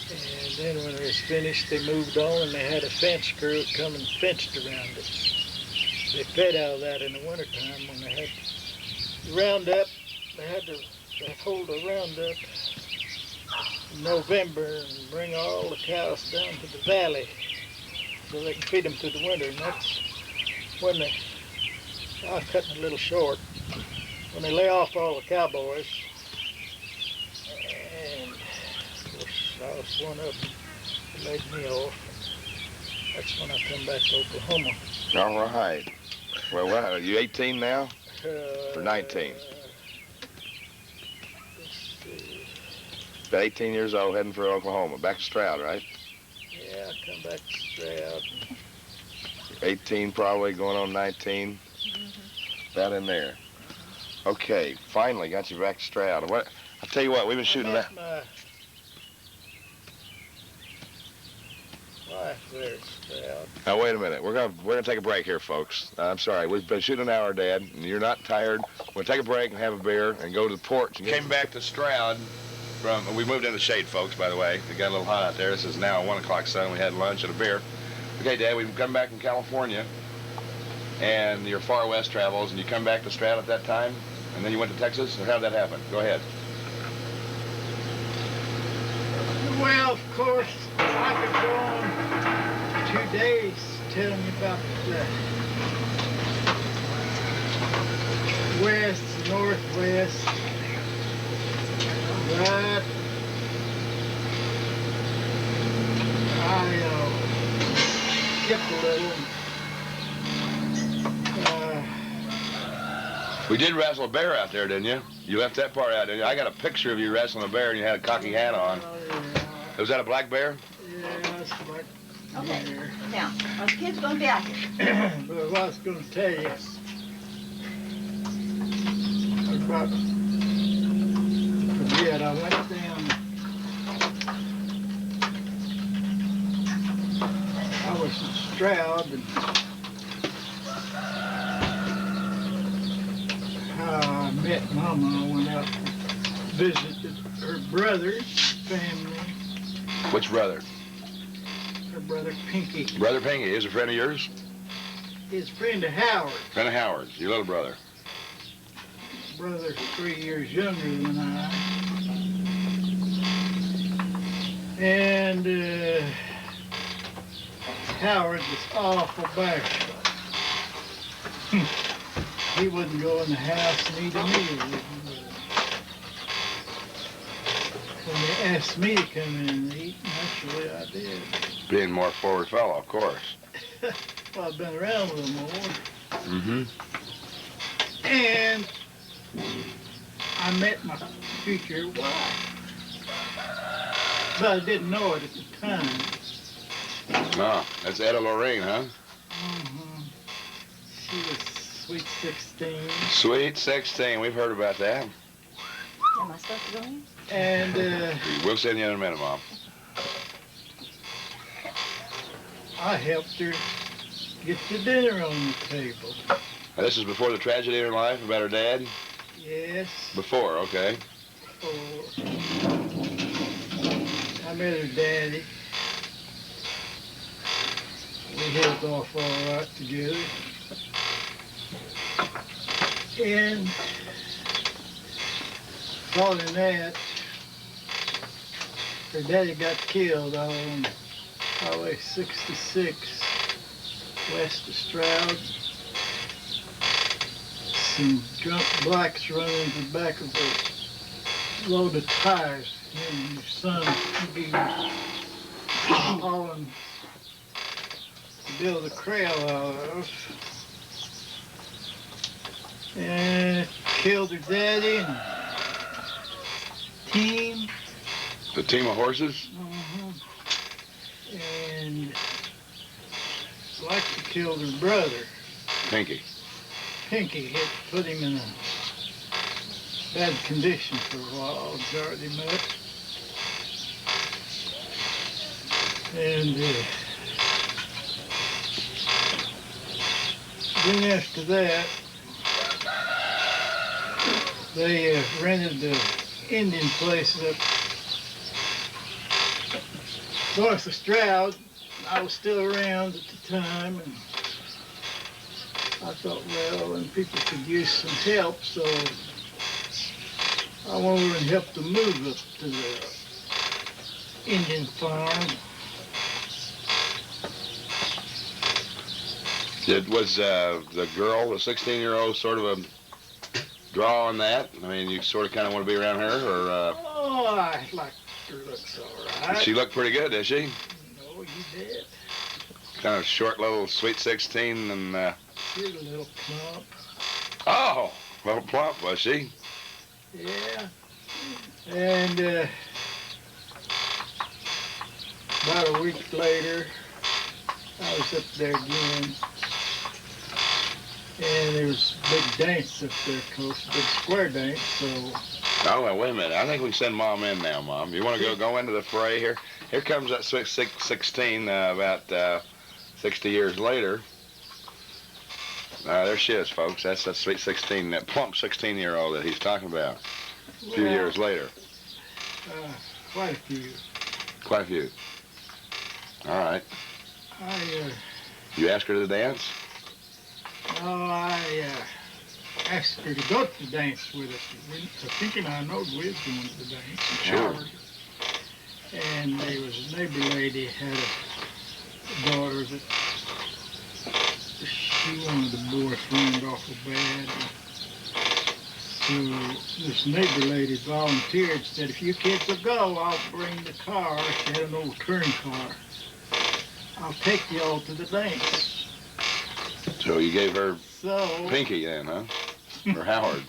And then when it was finished, they moved on, and they had a fence crew that come and fenced around it. They fed out of that in the wintertime when they had roundup. They had to hold a roundup in November and bring all the cows down to the valley so they can feed them through the winter. And that's when I was cutting it a little short, when they lay off all the cowboys. And of course, I was one of them that laid me off. That's when I come back to Oklahoma. All right. Well, what, are you 18 now? Or 19? Let's see. About 18 years old, heading for Oklahoma. Back to Stroud, right? Yeah, I come back to Stroud. 18 probably, going on 19. About in there. Okay, finally got you back to Stroud. What? I'll tell you what, we've been shooting that. My wife there at Stroud. Now wait a minute. We're gonna take a break here, folks. I'm sorry. We've been shooting an hour, Dad, and you're not tired. We'll take a break and have a beer and go to the porch. And came back to Stroud. We moved in the shade, folks. By the way, it got a little hot out there. This is now 1 o'clock sun. We had lunch and a beer. Okay, Dad, we've come back from California, and your far west travels, and you come back to Stroud at that time, and then you went to Texas. Or how did that happen? Go ahead. Well, of course, I could go on 2 days telling you about the west, northwest, but I skipped a little. We did wrestle a bear out there, didn't you? You left that part out, didn't you? I got a picture of you wrestling a bear, and you had a cocky hat on. Was that a black bear? Yeah, it's like Okay. here. Now, are the kids going to be out here? But what I was going to tell you about, forget, I went down, I was in Stroud, and I met Mama. I went out and visited her brother's family, Which brother? her brother Pinky. Brother Pinky is a friend of yours? His friend Howard, Friend of Howard's, your little brother. brother 3 years younger than I. And Howard was awful bashful. He wouldn't go in the house and eat a meal. When they asked me to come in and eat, naturally I did. Being more forward fellow, of course. Well, I've been around a little more. Mm-hmm. And I met my future wife. But I didn't know it at the time. Oh, that's Etta Lorraine, huh? Mm-hmm. She was sweet 16. Sweet 16. We've heard about that. Am I supposed to go in? And We'll send you in a minute, Mom. I helped her get the dinner on the table. Now, this is before the tragedy in her life about her dad? Yes. Before, okay. Oh, I met her daddy. We hit it off all right together. And following that, her daddy got killed on Highway 66 west of Stroud. Some drunk blacks run into the back of a load of tires. Him and his son, he was hauling to build a trail out of. And killed her daddy and team. The team of horses? Mm-hmm. And like to killed her brother. Pinky. Pinky had put him in a bad condition for a while, jarred him up. And then after that, they rented the Indian place up north of Stroud. I was still around at the time, and I thought, well, and people could use some help, so I went over and helped them move up to the Indian farm. Was the girl, the 16-year-old, sort of a draw on that? I mean, you sort of kind of want to be around her, or? Oh, I like her looks all right. She looked pretty good, did she? No, you did. Kind of short, little, sweet 16, and. She was a little plump. Oh, a little plump, was she? Yeah. And about a week later, I was up there again. And there was a big dance up there close, a big square dance, so... Oh, well, wait a minute. I think we can send Mom in now, Mom. You want to go into the fray here? Here comes that 16, about 60 years later. There she is, folks. That's that sweet 16, that plump 16-year-old that he's talking about. A few years later. Quite a few. Quite a few. All right. You asked her to dance? I asked her to go to the dance with us. Thinking I knowed we was going to the dance. Sure. And there was a neighbor lady had a daughter that she wanted a boyfriend awful bad. So this neighbor lady volunteered, said, if you kids will go, I'll bring the car. She had an old touring car. I'll take you all to the dance. So you gave her So Pinky then, huh? Or Howard?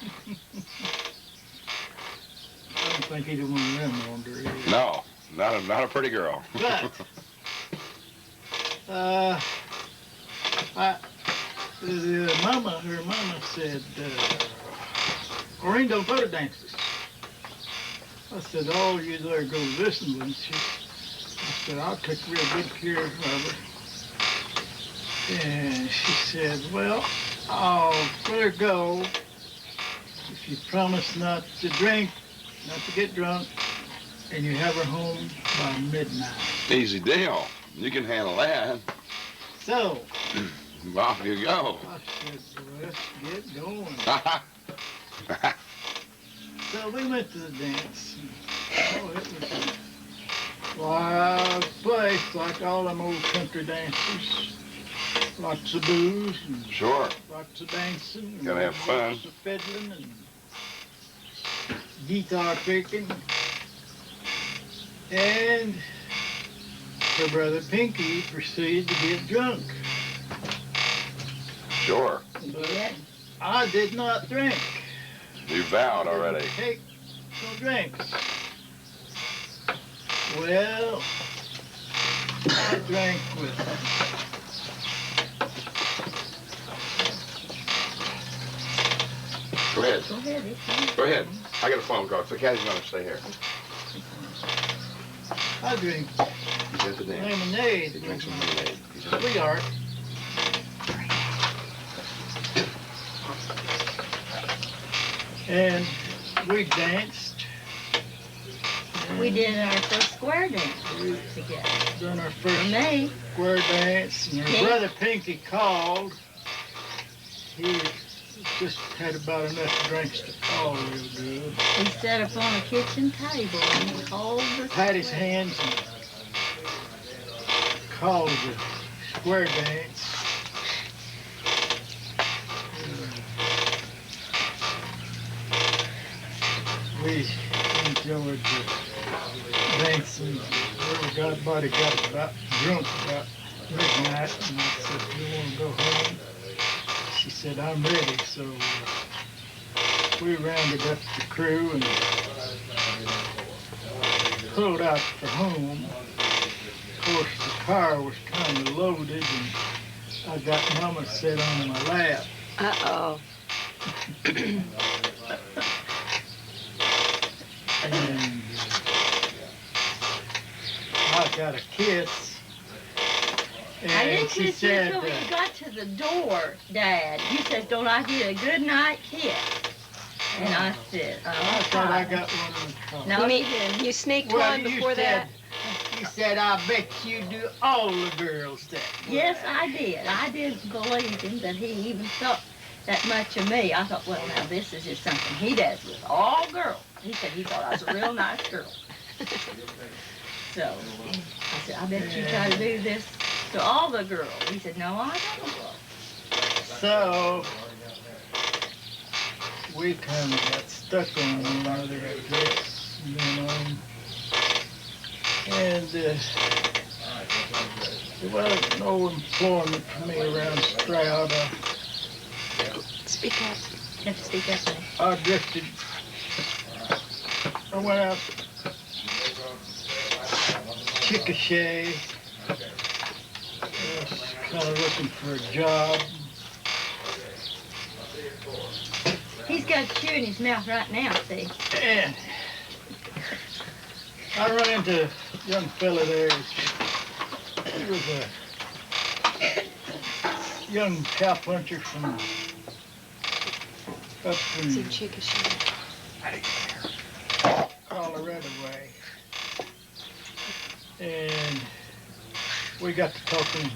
I don't think either one of them wanted her either. No, not a pretty girl. But her mama said, Maureen, don't go to dances. I said, oh, you let her go listen, wouldn't you? I said, I'll take real good care of her. And she said, well, I'll let her go if you promise not to drink, not to get drunk, and you have her home by midnight. Easy deal. You can handle that. So, Off you go. I said, let's get going. So we went to the dance. Oh, it was a wild place, like all them old country dances. Lots of booze and Sure. lots of dancing. Gotta have fun. Lots of fiddling and guitar picking. And her brother Pinky proceeded to get drunk. Sure. But I did not drink. You vowed already. Take no drinks. Well, I drank with Go ahead. Go ahead, it's fine. Go ahead. I got a phone call, so Kathy's gonna stay here. I drink He said the name. lemonade. He drinks some lemonade. He said, Sweetheart. And we danced. We did our first square dance together. Done our For first me, square dance, and Pink. her brother Pinky called. He just had about enough drinks to call real good. he sat up on a kitchen table and he called the Had his square. hands and called the square dance. We enjoyed the dancing. Everybody got about drunk about midnight, and I said, "You want to go home?" She said, "I'm ready." So we rounded up the crew and pulled out for home. Of course, the car was kind of loaded, and I got Mama sit on my lap. Uh-oh. And I got a kiss. I And didn't she kiss you said, until we got to the door, Dad. You said, "Don't I get a good night kiss?" And I said, I thought I fine." got one in the car. No, You she mean didn't. you sneaked Well, one you before that? You said, "I bet you do all the girls that." Yes, I did. I didn't believe him that he even thought that much of me. I thought, well, now this is just something he does with all girls. He said he thought I was a real nice girl. So I said, "I bet you try to do this to all the girls." He said, "No, I don't." So we kind of got stuck on one another, I guess, you know. And there wasn't no employment for me around Stroud. Speak up. You have to speak up, honey. I drifted. I went out Chickasha. I was kind of looking for a job. He's got a chew in his mouth right now, see? And I run into a young fella there. He was a young cowpuncher from up It's in in Chickasha. Colorado way. And we got to talking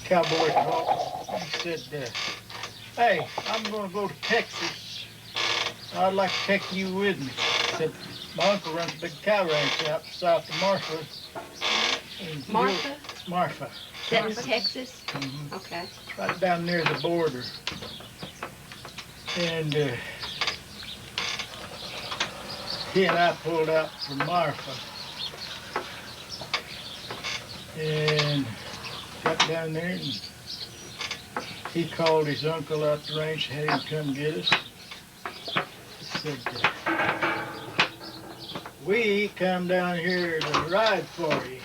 cowboy talk. He said, "Hey, I'm going to go to Texas. I'd like to take you with me." I said, "My uncle runs a big cow ranch out south of Marfa." And Martha? Marfa. Is that in Texas? Mhm. Okay. Right down near the border. And he and I pulled out from Marfa and got down there, and he called his uncle out the ranch, had him come get us. He said, "We come down here to ride for you."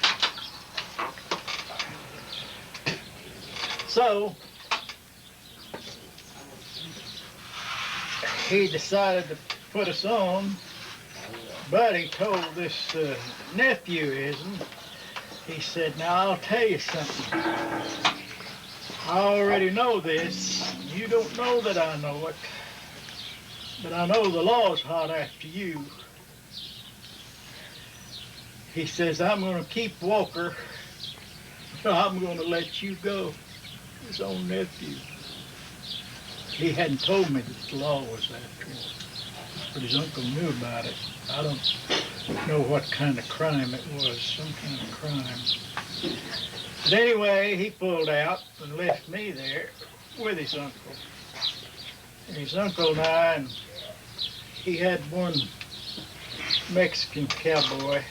So he decided to put us on, but he told this nephew of his, he said, "Now I'll tell you something. I already know this. You don't know that I know it, but I know the law's hot after you." He says, "I'm going to keep Walker, but I'm going to let you go." His own nephew. He hadn't told me that the law was after him, but his uncle knew about it. I don't know what kind of crime it was, some kind of crime. But anyway, he pulled out and left me there with his uncle. And his uncle and I, and he had one Mexican cowboy,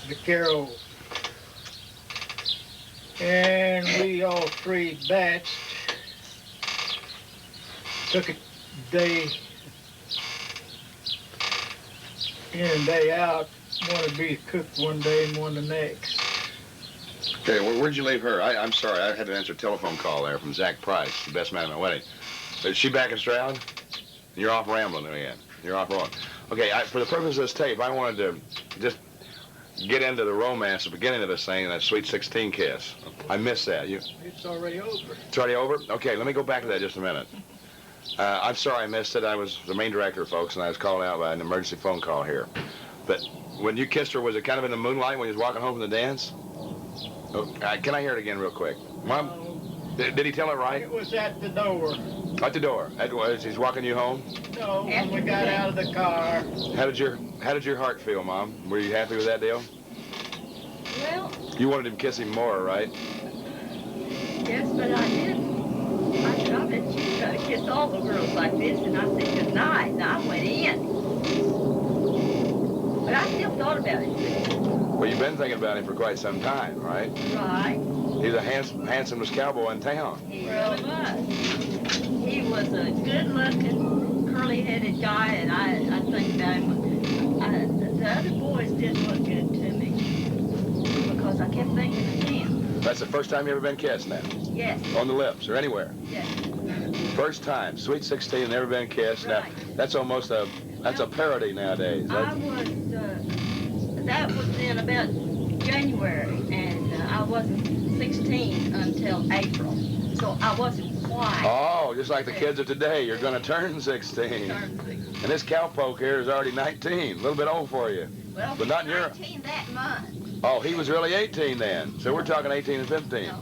Vaquero. And we all three batched, took it day in and day out. One to be the cook one day and one the next. Okay, where'd you leave her? I'm sorry, I had to answer a telephone call there from Zach Price, the best man at my wedding. Is she back in Stroud? You're off rambling again. You're off rolling. Okay, for the purpose of this tape, I wanted to just get into the romance, the beginning of this thing, that sweet 16 kiss. I missed that. It's already over. It's already over? Okay, let me go back to that just a minute. I'm sorry I missed it. I was the main director, folks, and I was called out by an emergency phone call here. But when you kissed her, was it kind of in the moonlight when you was walking home from the dance? Oh, can I hear it again real quick? Mom, did he tell it right? It was at the door. At the door. He's walking you home? No, when we got out of the car. How did your heart feel, Mom? Were you happy with that deal? Well, You wanted him to kiss him more, right? yes, but I didn't. I said, I bet you gotta kiss all the girls like this, and I said good night, and I went in. But I still thought about it. Well, you've been thinking about him for quite some time, right? Right. He's the handsomest cowboy in town. He really was. He was a good-looking, curly-headed guy, and I think about him. The other boys didn't look good to me because I kept thinking of him. That's the first time you ever been kissed now? Yes. On the lips or anywhere? Yes. First time, sweet 16, never been kissed. Now, Right. that's almost a parody nowadays. That was in about January, and I wasn't 16 until April, so I wasn't quite. Oh, just like the kids of today, you're going to turn 16. Turned 16. And this cowpoke here is already 19, a little bit old for you. Well, But not in your... 19 that month. Oh, he was really 18 then. So we're talking 18 and 15. No,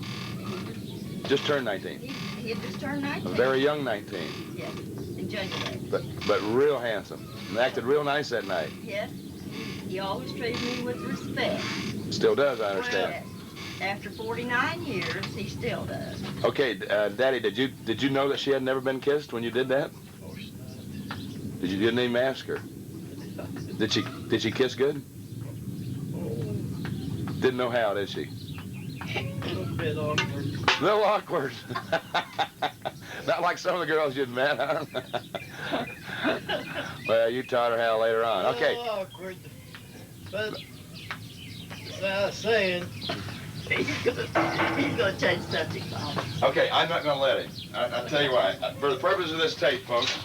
Just turned 19. he had just turned 19. A very young 19. Yes, in January. But real handsome. And acted real nice that night. Yes, he always treated me with respect. Still does, I understand. Yes. After 49 years, he still does. Okay, Daddy, did you know that she had never been kissed when you did that? Of course not. Didn't even ask her? Did she kiss good? Didn't know how, did she? A little bit awkward. A little awkward. Not like some of the girls you'd met, huh? Well, you taught her how later on. Okay. A little awkward. But, as I was saying, He's gonna change subject. Okay, I'm not going to let him. I'll tell you why. For the purpose of this tape, folks,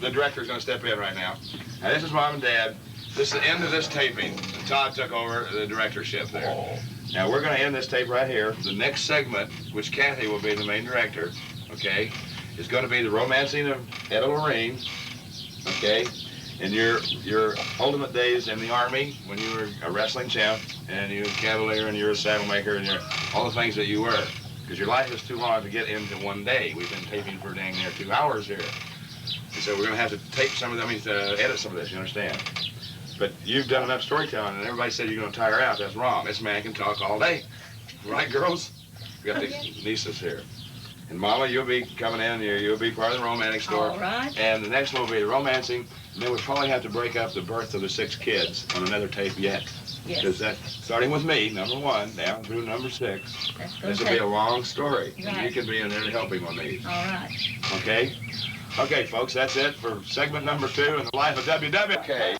the director's going to step in right now. Now, this is Mom and Dad. This is the end of this taping. Todd took over the directorship there. Now, we're going to end this tape right here. The next segment, which Kathy will be the main director, okay, is going to be the romancing of Etta Lorraine, okay, in your ultimate days in the Army when you were a wrestling champ and you were a cavalier and you were a saddle maker and you're all the things that you were. Because your life is too long to get into one day. We've been taping for dang near 2 hours here. And so we're going to have to tape some of them, edit some of this, you understand? But you've done enough storytelling, and everybody said you're going to tire out. That's wrong. This man can talk all day. Right, girls? We got the nieces here. And Mama, you'll be coming in. You'll be part of the romantic story. All right. And the next one will be the romancing. And then we'll probably have to break up the birth of the 6 kids on another tape yet. Yes. Because that's starting with me, number 1, down through number 6. That's This will be a long story. Right. And you can be in there to help him on these. All right. Okay? Okay, folks, that's it for segment number 2 in the life of WW. Okay.